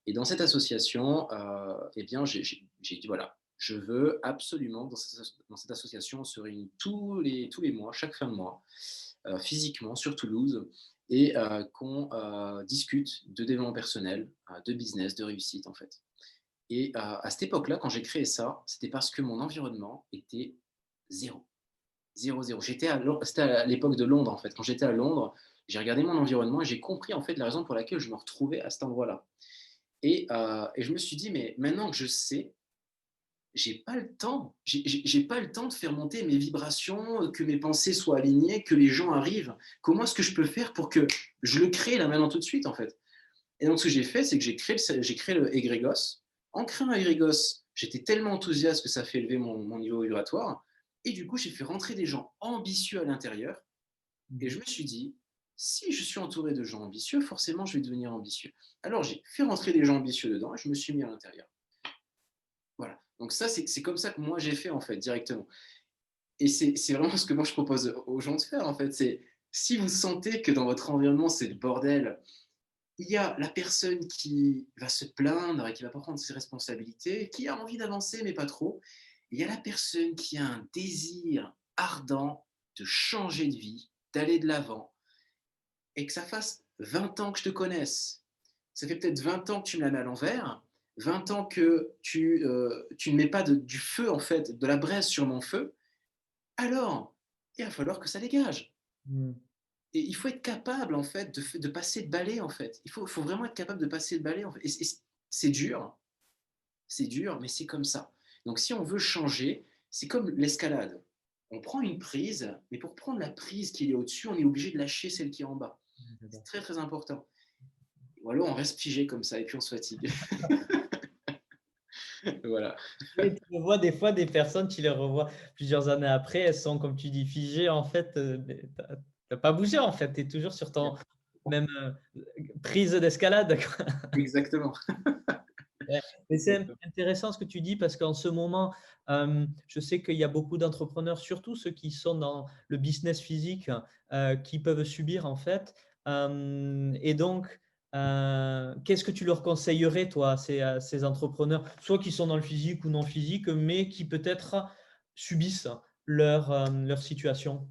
Speaker 2: Et dans cette association, eh bien, j'ai dit, voilà, je veux absolument, dans cette association, on se réunit tous les mois, chaque fin de mois, physiquement sur Toulouse, et qu'on discute de développement personnel, de business, de réussite, en fait. Et à cette époque-là, quand j'ai créé ça, c'était parce que mon environnement était zéro. Zéro, zéro. C'était à l'époque de Londres, en fait. Quand j'étais à Londres, j'ai regardé mon environnement et j'ai compris, en fait, la raison pour laquelle je me retrouvais à cet endroit-là. Et je me suis dit, mais maintenant que je sais, j'ai pas le temps. J'ai pas le temps de faire monter mes vibrations, que mes pensées soient alignées, que les gens arrivent. Comment est-ce que je peux faire pour que je le crée là maintenant tout de suite, en fait? Et donc, ce que j'ai fait, c'est que j'ai créé le Egrégos. En créant Egrégos, j'étais tellement enthousiaste que ça fait élever mon niveau vibratoire. Et du coup, j'ai fait rentrer des gens ambitieux à l'intérieur. Et je me suis dit, si je suis entouré de gens ambitieux, forcément, je vais devenir ambitieux. Alors, j'ai fait rentrer des gens ambitieux dedans et je me suis mis à l'intérieur. Voilà. Donc ça, c'est comme ça que moi, j'ai fait, en fait, directement. Et c'est vraiment ce que moi, je propose aux gens de faire, en fait. C'est si vous sentez que dans votre environnement, c'est le bordel, il y a la personne qui va se plaindre et qui va pas prendre ses responsabilités, qui a envie d'avancer, mais pas trop. Il y a la personne qui a un désir ardent de changer de vie, d'aller de l'avant, et que ça fasse 20 ans que je te connaisse, ça fait peut-être 20 ans que tu me la mets à l'envers, 20 ans que tu ne mets pas du feu, en fait, de la braise sur mon feu, alors il va falloir que ça dégage.
Speaker 1: Mm.
Speaker 2: Et il faut être capable, en fait, de passer le balai, en fait. Faut vraiment être capable de passer le balai, en fait. Et c'est dur, mais c'est comme ça. Donc, si on veut changer, c'est comme l'escalade. On prend une prise, mais pour prendre la prise qui est au-dessus, on est obligé de lâcher celle qui est en bas. C'est très, très important. Ou alors, on reste figé comme ça, et puis on se fatigue. Voilà.
Speaker 1: Et tu vois des fois des personnes, tu les revois plusieurs années après, elles sont, comme tu dis, figées en fait. T'as pas bougé en fait, tu es toujours sur ton même prise d'escalade, quoi.
Speaker 2: Exactement.
Speaker 1: Ouais. Mais c'est intéressant ce que tu dis parce qu'en ce moment, je sais qu'il y a beaucoup d'entrepreneurs, surtout ceux qui sont dans le business physique, qui peuvent subir en fait. Et donc, qu'est-ce que tu leur conseillerais, toi, ces entrepreneurs, soit qui sont dans le physique ou non physique, mais qui peut-être subissent leur situation?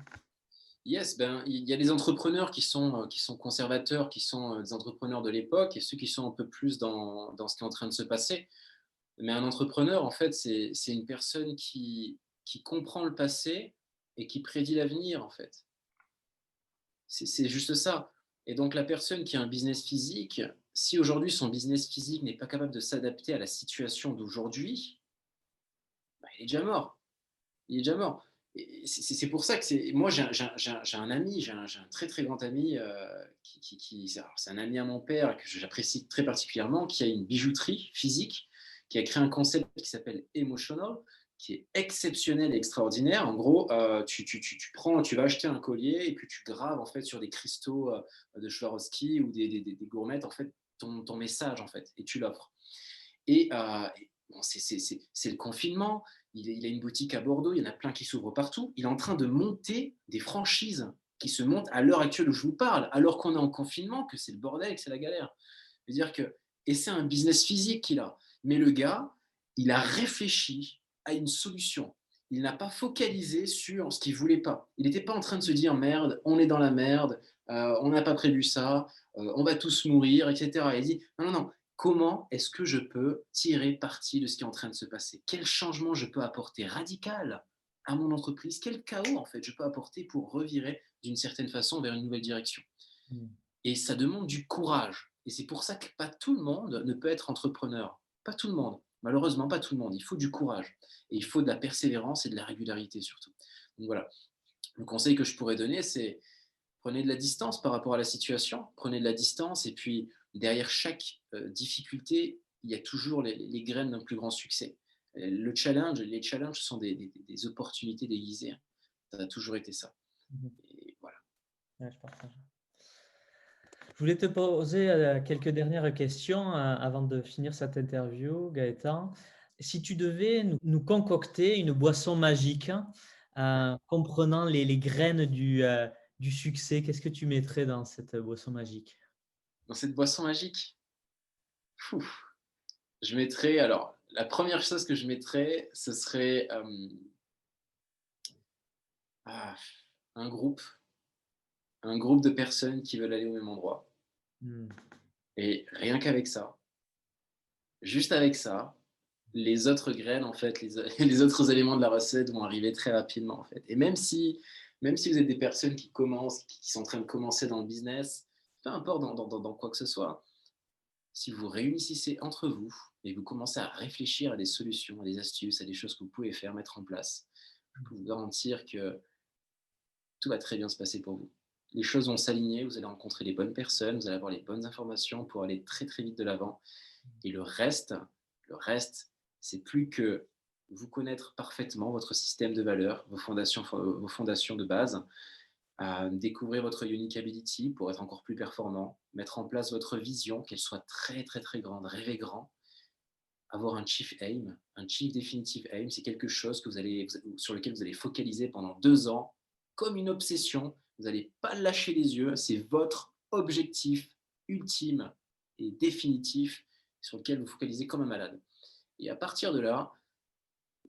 Speaker 2: Yes, ben, il y a des entrepreneurs qui sont conservateurs, qui sont des entrepreneurs de l'époque, et ceux qui sont un peu plus dans ce qui est en train de se passer. Mais un entrepreneur, en fait, c'est une personne qui comprend le passé et qui prédit l'avenir, en fait. C'est juste ça. Et donc la personne qui a un business physique, si aujourd'hui son business physique n'est pas capable de s'adapter à la situation d'aujourd'hui, bah, il est déjà mort. Il est déjà mort. Et c'est pour ça que c'est. Moi, j'ai un ami, j'ai un très très grand ami, c'est un ami à mon père que j'apprécie très particulièrement, qui a une bijouterie physique, qui a créé un concept qui s'appelle Emotional, qui est exceptionnel et extraordinaire. En gros, tu vas acheter un collier et puis tu graves en fait sur des cristaux de Swarovski ou des gourmettes en fait ton message en fait et tu l'offres. Et bon, c'est le confinement. Il a une boutique à Bordeaux, il y en a plein qui s'ouvrent partout. Il est en train de monter des franchises qui se montent à l'heure actuelle où je vous parle, alors qu'on est en confinement, que c'est le bordel, que c'est la galère. C'est-à-dire que, et c'est un business physique qu'il a. Mais le gars, il a réfléchi à une solution. Il n'a pas focalisé sur ce qu'il voulait pas. Il n'était pas en train de se dire merde, on est dans la merde, on n'a pas prévu ça, on va tous mourir, etc. Il dit non, non, non, comment est-ce que je peux tirer parti de ce qui est en train de se passer? Quel changement je peux apporter radical à mon entreprise? Quel chaos en fait je peux apporter pour revirer d'une certaine façon vers une nouvelle direction?
Speaker 1: Mmh.
Speaker 2: Et ça demande du courage. Et c'est pour ça que pas tout le monde ne peut être entrepreneur. Pas tout le monde. Malheureusement, pas tout le monde. Il faut du courage. Et il faut de la persévérance et de la régularité surtout. Donc voilà. Le conseil que je pourrais donner, c'est prenez de la distance par rapport à la situation. Prenez de la distance et puis derrière chaque difficulté, il y a toujours les graines d'un plus grand succès. Les challenges sont des opportunités déguisées. Ça a toujours été ça.
Speaker 1: Mmh.
Speaker 2: Et voilà.
Speaker 1: Ouais, je partage. Je voulais te poser quelques dernières questions avant de finir cette interview, Gaëtan. Si tu devais nous concocter une boisson magique comprenant les graines du succès, qu'est-ce que tu mettrais dans cette boisson magique?
Speaker 2: Dans cette boisson magique, fou, je mettrais, alors, la première chose que je mettrais, ce serait ah, un groupe, un groupe de personnes qui veulent aller au même endroit.
Speaker 1: Hmm.
Speaker 2: Et rien qu'avec ça, juste avec ça, les autres graines, en fait, les autres éléments de la recette vont arriver très rapidement, en fait. Et même si vous êtes des personnes qui commencent, qui sont en train de commencer dans le business, peu importe dans quoi que ce soit, si vous réunissez entre vous et vous commencez à réfléchir à des solutions, à des astuces, à des choses que vous pouvez faire, mettre en place, je peux vous garantir que tout va très bien se passer pour vous. Les choses vont s'aligner, vous allez rencontrer les bonnes personnes, vous allez avoir les bonnes informations pour aller très très vite de l'avant. Et le reste, c'est plus que vous connaître parfaitement votre système de valeurs, vos fondations de base, à découvrir votre unique ability pour être encore plus performant, mettre en place votre vision, qu'elle soit très très très grande, rêver grand, avoir un chief aim, un chief definitive aim, c'est quelque chose sur lequel vous allez focaliser pendant 2 ans comme une obsession. Vous n'allez pas lâcher les yeux, c'est votre objectif ultime et définitif sur lequel vous focalisez comme un malade. Et à partir de là,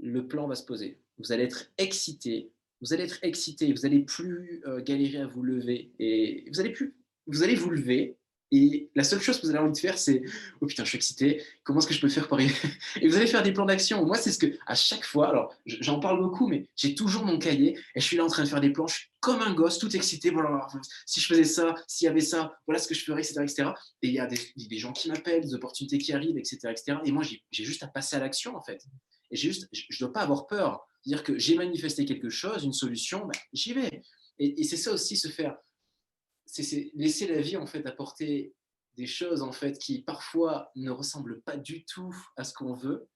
Speaker 2: le plan va se poser. Vous allez être excité, vous allez plus galérer à vous lever et vous allez vous lever et la seule chose que vous avez envie de faire, c'est oh putain, je suis excité, comment est-ce que je peux faire pour y... Et vous allez faire des plans d'action. Moi, c'est ce que, à chaque fois, alors j'en parle beaucoup, mais j'ai toujours mon cahier et je suis là en train de faire des plans, je suis comme un gosse, tout excité. Voilà, si je faisais ça, s'il y avait ça, voilà ce que je ferais, etc. etc. Et il y a des gens qui m'appellent, des opportunités qui arrivent, etc. etc. Et moi, j'ai juste à passer à l'action, en fait. Et je ne dois pas avoir peur. Dire que j'ai manifesté quelque chose, une solution, ben, j'y vais. Et c'est ça aussi, se faire, c'est laisser la vie en fait apporter des choses en fait qui parfois ne ressemblent pas du tout à ce qu'on veut,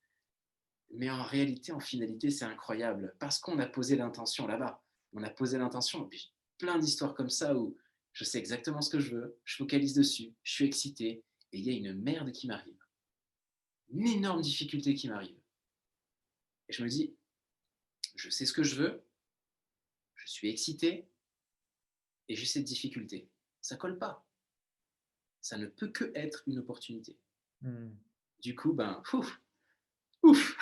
Speaker 2: mais en réalité, en finalité, c'est incroyable parce qu'on a posé l'intention là-bas. On a posé l'intention. Et puis plein d'histoires comme ça où je sais exactement ce que je veux, je focalise dessus, je suis excité et il y a une merde qui m'arrive, une énorme difficulté qui m'arrive. Et je me dis, je sais ce que je veux, je suis excité et j'ai cette difficulté. Ça colle pas. Ça ne peut que être une opportunité.
Speaker 1: Hmm.
Speaker 2: Du coup, ben, ouf,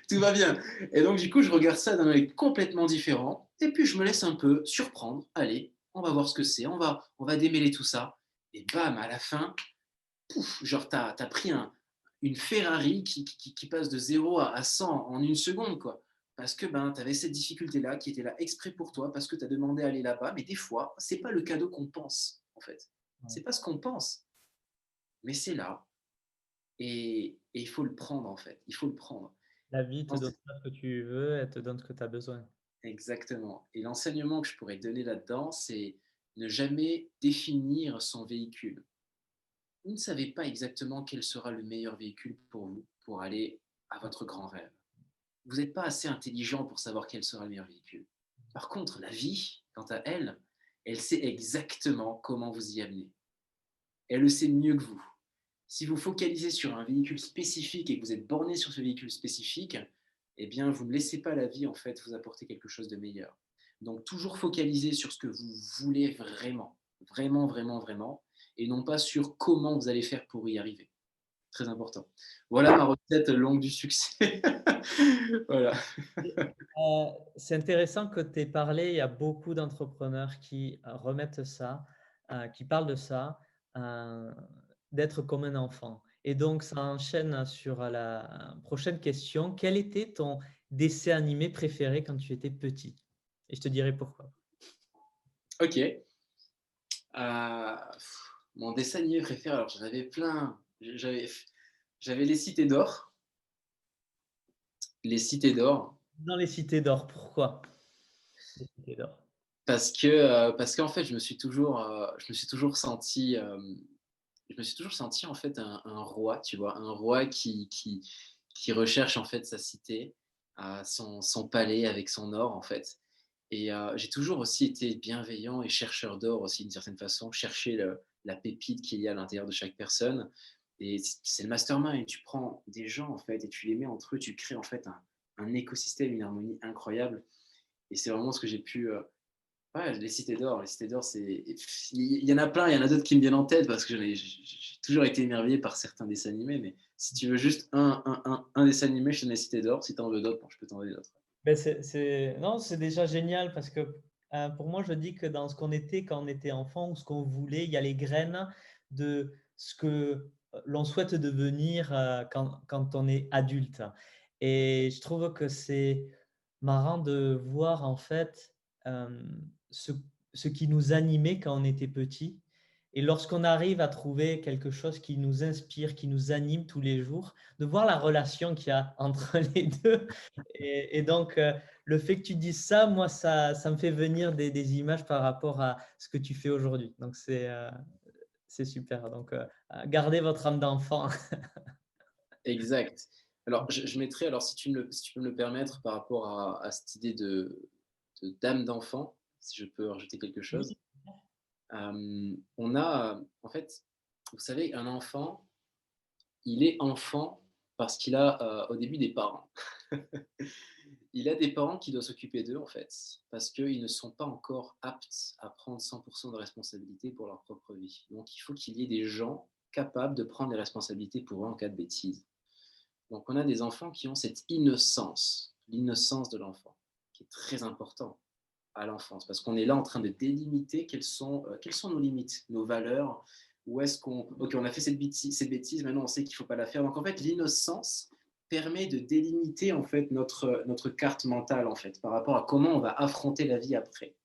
Speaker 2: tout va bien. Et donc, du coup, je regarde ça d'un œil complètement différent. Et puis, je me laisse un peu surprendre. Allez, on va voir ce que c'est. On va démêler tout ça. Et bam, à la fin, pouf, genre, t'as pris une Ferrari qui passe de 0 à 100 en une seconde, quoi. Parce que ben, tu avais cette difficulté-là qui était là exprès pour toi, parce que tu as demandé à aller là-bas. Mais des fois, ce n'est pas le cadeau qu'on pense, en fait. Ce
Speaker 1: Ouais.
Speaker 2: n'est pas ce qu'on pense, mais c'est là. Et il faut le prendre, en fait. Il faut le prendre.
Speaker 1: La vie te donne pas ce que tu veux, elle te donne ce que tu as besoin.
Speaker 2: Exactement. Et l'enseignement que je pourrais donner là-dedans, c'est ne jamais définir son véhicule. Vous ne savez pas exactement quel sera le meilleur véhicule pour vous, pour aller à votre grand rêve. Vous n'êtes pas assez intelligent pour savoir quel sera le meilleur véhicule. Par contre, la vie, quant à elle, elle sait exactement comment vous y amener. Elle le sait mieux que vous. Si vous focalisez sur un véhicule spécifique et que vous êtes borné sur ce véhicule spécifique, eh bien, vous ne laissez pas la vie en fait vous apporter quelque chose de meilleur. Donc, toujours focaliser sur ce que vous voulez vraiment, vraiment, vraiment, vraiment, et non pas sur comment vous allez faire pour y arriver. Très important. Voilà ma recette longue du succès. Voilà.
Speaker 1: C'est intéressant que tu aies parlé. Il y a beaucoup d'entrepreneurs qui remettent ça, qui parlent de ça, euh, d'être comme un enfant. Et donc, ça enchaîne sur la prochaine question. Quel était ton dessin animé préféré quand tu étais petit? Et je te dirai pourquoi.
Speaker 2: Ok. Mon dessin animé préféré, alors j'en avais plein. J'avais les Cités d'Or. Les Cités d'Or.
Speaker 1: Dans les cités d'or, pourquoi les cités d'or?
Speaker 2: Parce qu'en fait, je me suis toujours senti, en fait un roi, tu vois, un roi qui recherche en fait sa cité, son palais avec son or en fait. Et j'ai toujours aussi été bienveillant et chercheur d'or aussi d'une certaine façon, chercher la pépite qu'il y a à l'intérieur de chaque personne. Et c'est le mastermind. Tu prends des gens en fait et tu les mets entre eux, tu crées en fait un écosystème, une harmonie incroyable. Et c'est vraiment ce que j'ai pu. Ouais, les cités d'or. Les cités d'or, c'est. Il y en a plein, il y en a d'autres qui me viennent en tête parce que j'ai toujours été émerveillé par certains dessins animés. Mais si tu veux juste un dessin animé, je te donne les cités d'or. Si tu en veux d'autres, bon, je peux t'en donner d'autres.
Speaker 1: Ben non, c'est déjà génial parce que pour moi, je dis que dans ce qu'on était quand on était enfant ou ce qu'on voulait, il y a les graines de ce que l'on souhaite devenir quand on est adulte. Et je trouve que c'est marrant de voir en fait euh, ce, ce qui nous animait quand on était petit. Et lorsqu'on arrive à trouver quelque chose qui nous inspire, qui nous anime tous les jours, de voir la relation qu'il y a entre les deux. Et donc, le fait que tu dises ça, moi, ça me fait venir des images par rapport à ce que tu fais aujourd'hui. Donc, c'est super. Donc, gardez votre âme d'enfant.
Speaker 2: Exact. Alors, je mettrais, alors si tu peux me le permettre, par rapport cette idée d'âme d'enfant, si je peux rajouter quelque chose.
Speaker 1: Oui,
Speaker 2: On a, en fait, vous savez, un enfant, il est enfant parce qu'il a au début des parents. Il a des parents qui doivent s'occuper d'eux, en fait, parce qu'ils ne sont pas encore aptes à prendre 100% de responsabilité pour leur propre vie. Donc, il faut qu'il y ait des gens capables de prendre les responsabilités pour eux en cas de bêtises. Donc, on a des enfants qui ont cette innocence, l'innocence de l'enfant, qui est très important à l'enfance, parce qu'on est là en train de délimiter quelles sont nos limites, nos valeurs, où est-ce ok, on a fait cette bêtise, maintenant on sait qu'il ne faut pas la faire. Donc en fait, l'innocence permet de délimiter en fait notre carte mentale en fait par rapport à comment on va affronter la vie après.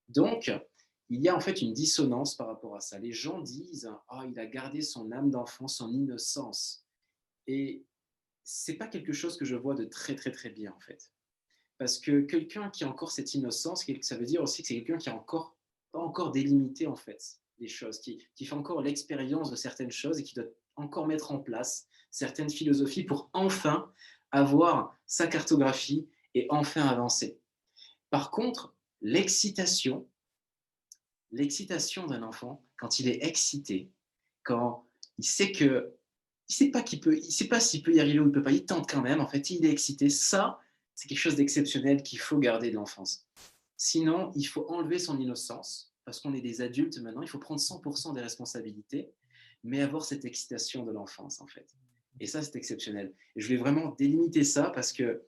Speaker 2: Donc il y a en fait une dissonance par rapport à ça. Les gens disent oh, il a gardé son âme d'enfant, son innocence, et c'est pas quelque chose que je vois de très très très bien en fait. Parce que quelqu'un qui a encore cette innocence, ça veut dire aussi que c'est quelqu'un qui a encore pas encore délimité en fait les choses, qui fait encore l'expérience de certaines choses et qui doit encore mettre en place certaines philosophies pour enfin avoir sa cartographie et enfin avancer. Par contre, l'excitation d'un enfant, quand il est excité, quand il sait que il sait pas il sait pas s'il peut y arriver ou il peut pas, il tente quand même. En fait, il est excité. Ça, c'est quelque chose d'exceptionnel qu'il faut garder de l'enfance. Sinon, il faut enlever son innocence parce qu'on est des adultes maintenant. Il faut prendre 100% des responsabilités, mais avoir cette excitation de l'enfance en fait. Et ça, c'est exceptionnel. Et je voulais vraiment délimiter ça parce que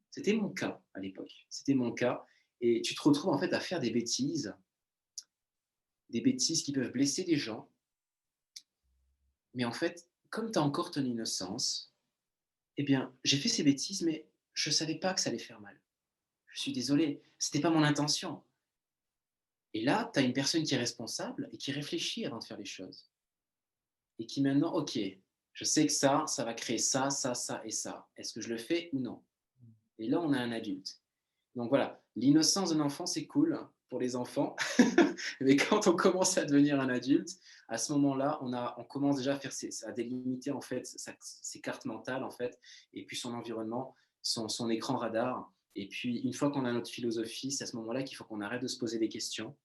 Speaker 2: c'était mon cas à l'époque. C'était mon cas. Et tu te retrouves en fait à faire des bêtises qui peuvent blesser des gens. Mais en fait, comme tu as encore ton innocence, eh bien, j'ai fait ces bêtises, mais je ne savais pas que ça allait faire mal. Je suis désolé, c'était pas mon intention. Et là, tu as une personne qui est responsable et qui réfléchit avant de faire les choses. Et qui maintenant, OK, je sais que ça va créer ça, ça, ça et ça. Est-ce que je le fais ou non? Et là, on a un adulte. Donc voilà, l'innocence d'un enfant, c'est cool pour les enfants. Mais quand on commence à devenir un adulte, à ce moment-là, on commence déjà à délimiter en fait ses cartes mentales en fait, et puis son environnement, son écran radar. Et puis une fois qu'on a notre philosophie, c'est à ce moment-là qu'il faut qu'on arrête de se poser des questions.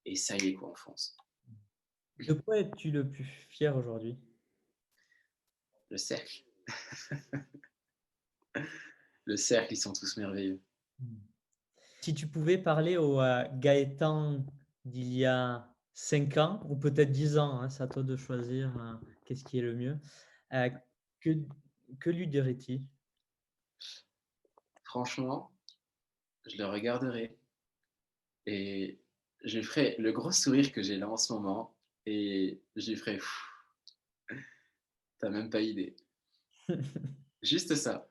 Speaker 2: Et ça y est quoi, on fonce.
Speaker 1: De quoi es-tu le plus fier aujourd'hui?
Speaker 2: Le cercle, le cercle, ils sont tous merveilleux.
Speaker 1: Mmh. Si tu pouvais parler au, Gaëtan d'il y a 5 ans ou peut-être 10 ans, hein, c'est à toi de choisir, qu'est-ce qui est le mieux. Heu, que que lui dirais-tu?
Speaker 2: Franchement, je le regarderai et je lui ferai le gros sourire que j'ai là en ce moment et je lui ferai: «Tu même pas idée». Juste ça.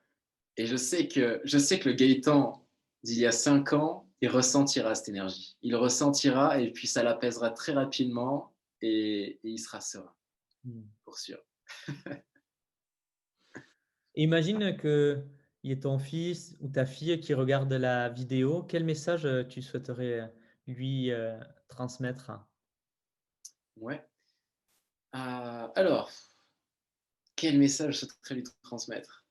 Speaker 2: Et je sais que le Gaëtan d'il y a 5 ans, il ressentira cette énergie. Il le ressentira et puis ça l'apaisera très rapidement et il sera serein,
Speaker 1: Mmh.
Speaker 2: pour sûr.
Speaker 1: Imagine qu'il y ait ton fils ou ta fille qui regarde la vidéo. Quel message, tu souhaiterais, lui, transmettre?
Speaker 2: Ouais. Alors, quel message je souhaiterais lui transmettre?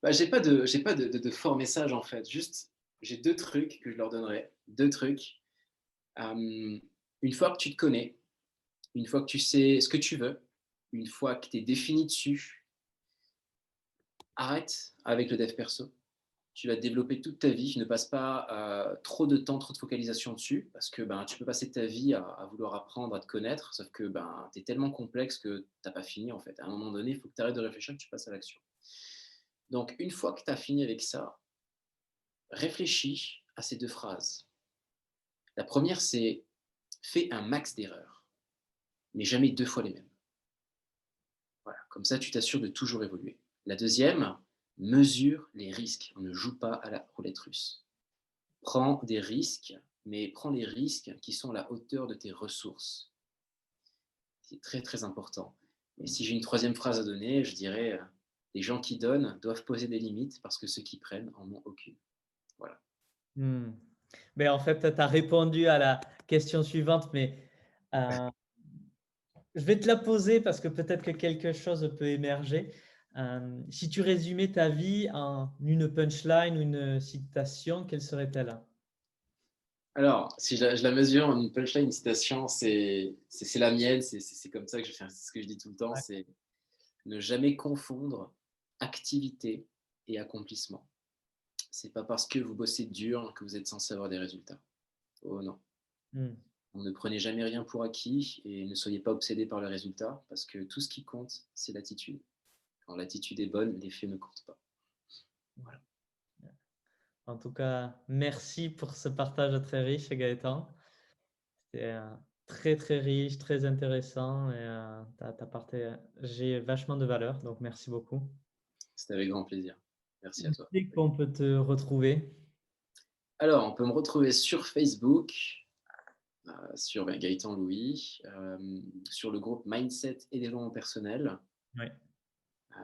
Speaker 2: Bah, j'ai pas de fort message, en fait. Juste, j'ai 2 trucs que je leur donnerais. 2 trucs. Hem, une fois que tu te connais, une fois que tu sais ce que tu veux, une fois que tu es défini dessus, arrête avec le dev perso. Tu vas te développer toute ta vie. Ne passe pas trop de temps, trop de focalisation dessus, parce que ben, tu peux passer ta vie à vouloir apprendre, à te connaître, sauf que ben, tu es tellement complexe que tu n'as pas fini en fait. À un moment donné, il faut que tu arrêtes de réfléchir, que tu passes à l'action. Donc, une fois que tu as fini avec ça, réfléchis à ces 2 phrases. La première, c'est fais un max d'erreurs, mais jamais 2 fois les mêmes. Voilà, comme ça, tu t'assures de toujours évoluer. La deuxième, mesure les risques. On ne joue pas à la roulette russe. Prends des risques, mais prends les risques qui sont à la hauteur de tes ressources. C'est très, très important. Et si j'ai une troisième phrase à donner, je dirais, les gens qui donnent doivent poser des limites parce que ceux qui prennent en ont aucune. Voilà.
Speaker 1: Mmh. Mais en fait, tu as répondu à la question suivante, mais, heu, je vais te la poser parce que peut-être que quelque chose peut émerger. Si tu résumais ta vie en une punchline ou une citation, quelle serait-elle?
Speaker 2: Alors, si je la mesure en une punchline, une citation, c'est la mienne, c'est comme ça que je fais, c'est ce que je dis tout le temps,
Speaker 1: Ouais.
Speaker 2: c'est ne jamais confondre activité et accomplissement. C'est pas parce que vous bossez dur que vous êtes censé avoir des résultats. Oh non.
Speaker 1: Mmh.
Speaker 2: Donc, ne prenez jamais rien pour acquis et ne soyez pas obsédé par le résultat parce que tout ce qui compte, c'est l'attitude. Quand l'attitude est bonne, les faits ne comptent pas. Voilà.
Speaker 1: En tout cas, merci pour ce partage très riche, Gaëtan. C'était, très, très riche, très intéressant et tu as partagé vachement de valeur, donc merci beaucoup.
Speaker 2: C'était avec grand plaisir. Merci à
Speaker 1: Où
Speaker 2: toi.
Speaker 1: c'est qu'on peut te retrouver?
Speaker 2: Alors, on peut me retrouver sur Facebook, sur Gaëtan Louis, sur le groupe Mindset et développement personnel.
Speaker 1: Ouais.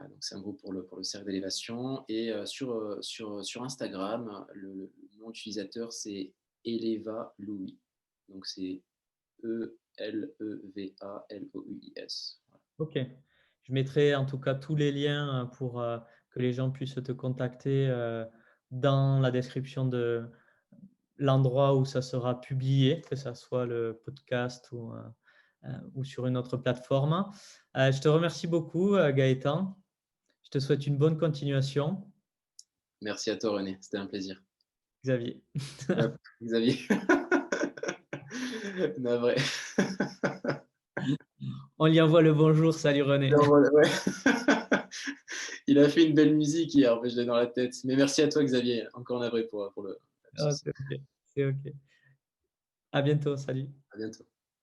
Speaker 2: Donc c'est un groupe pour le cercle d'élévation. Et sur Instagram, le nom utilisateur, c'est Eleva Louis. Donc c'est Eleva Louis. Voilà.
Speaker 1: OK. Je mettrai en tout cas tous les liens, pour, que les gens puissent te contacter, dans la description de l'endroit où ça sera publié, que ça soit le podcast ou sur une autre plateforme. Je te remercie beaucoup, Gaëtan. Je te souhaite une bonne continuation.
Speaker 2: Merci à toi, René. C'était un plaisir.
Speaker 1: Xavier.
Speaker 2: Hop, Xavier. Navré.
Speaker 1: On lui envoie le bonjour. Salut René.
Speaker 2: Non, voilà, ouais. Il a fait une belle musique hier, mais je l'ai dans la tête. Mais merci à toi, Xavier. Encore navré pour le
Speaker 1: Ah,
Speaker 2: lapsus.
Speaker 1: c'est OK. C'est OK. À bientôt. Salut.
Speaker 2: À bientôt.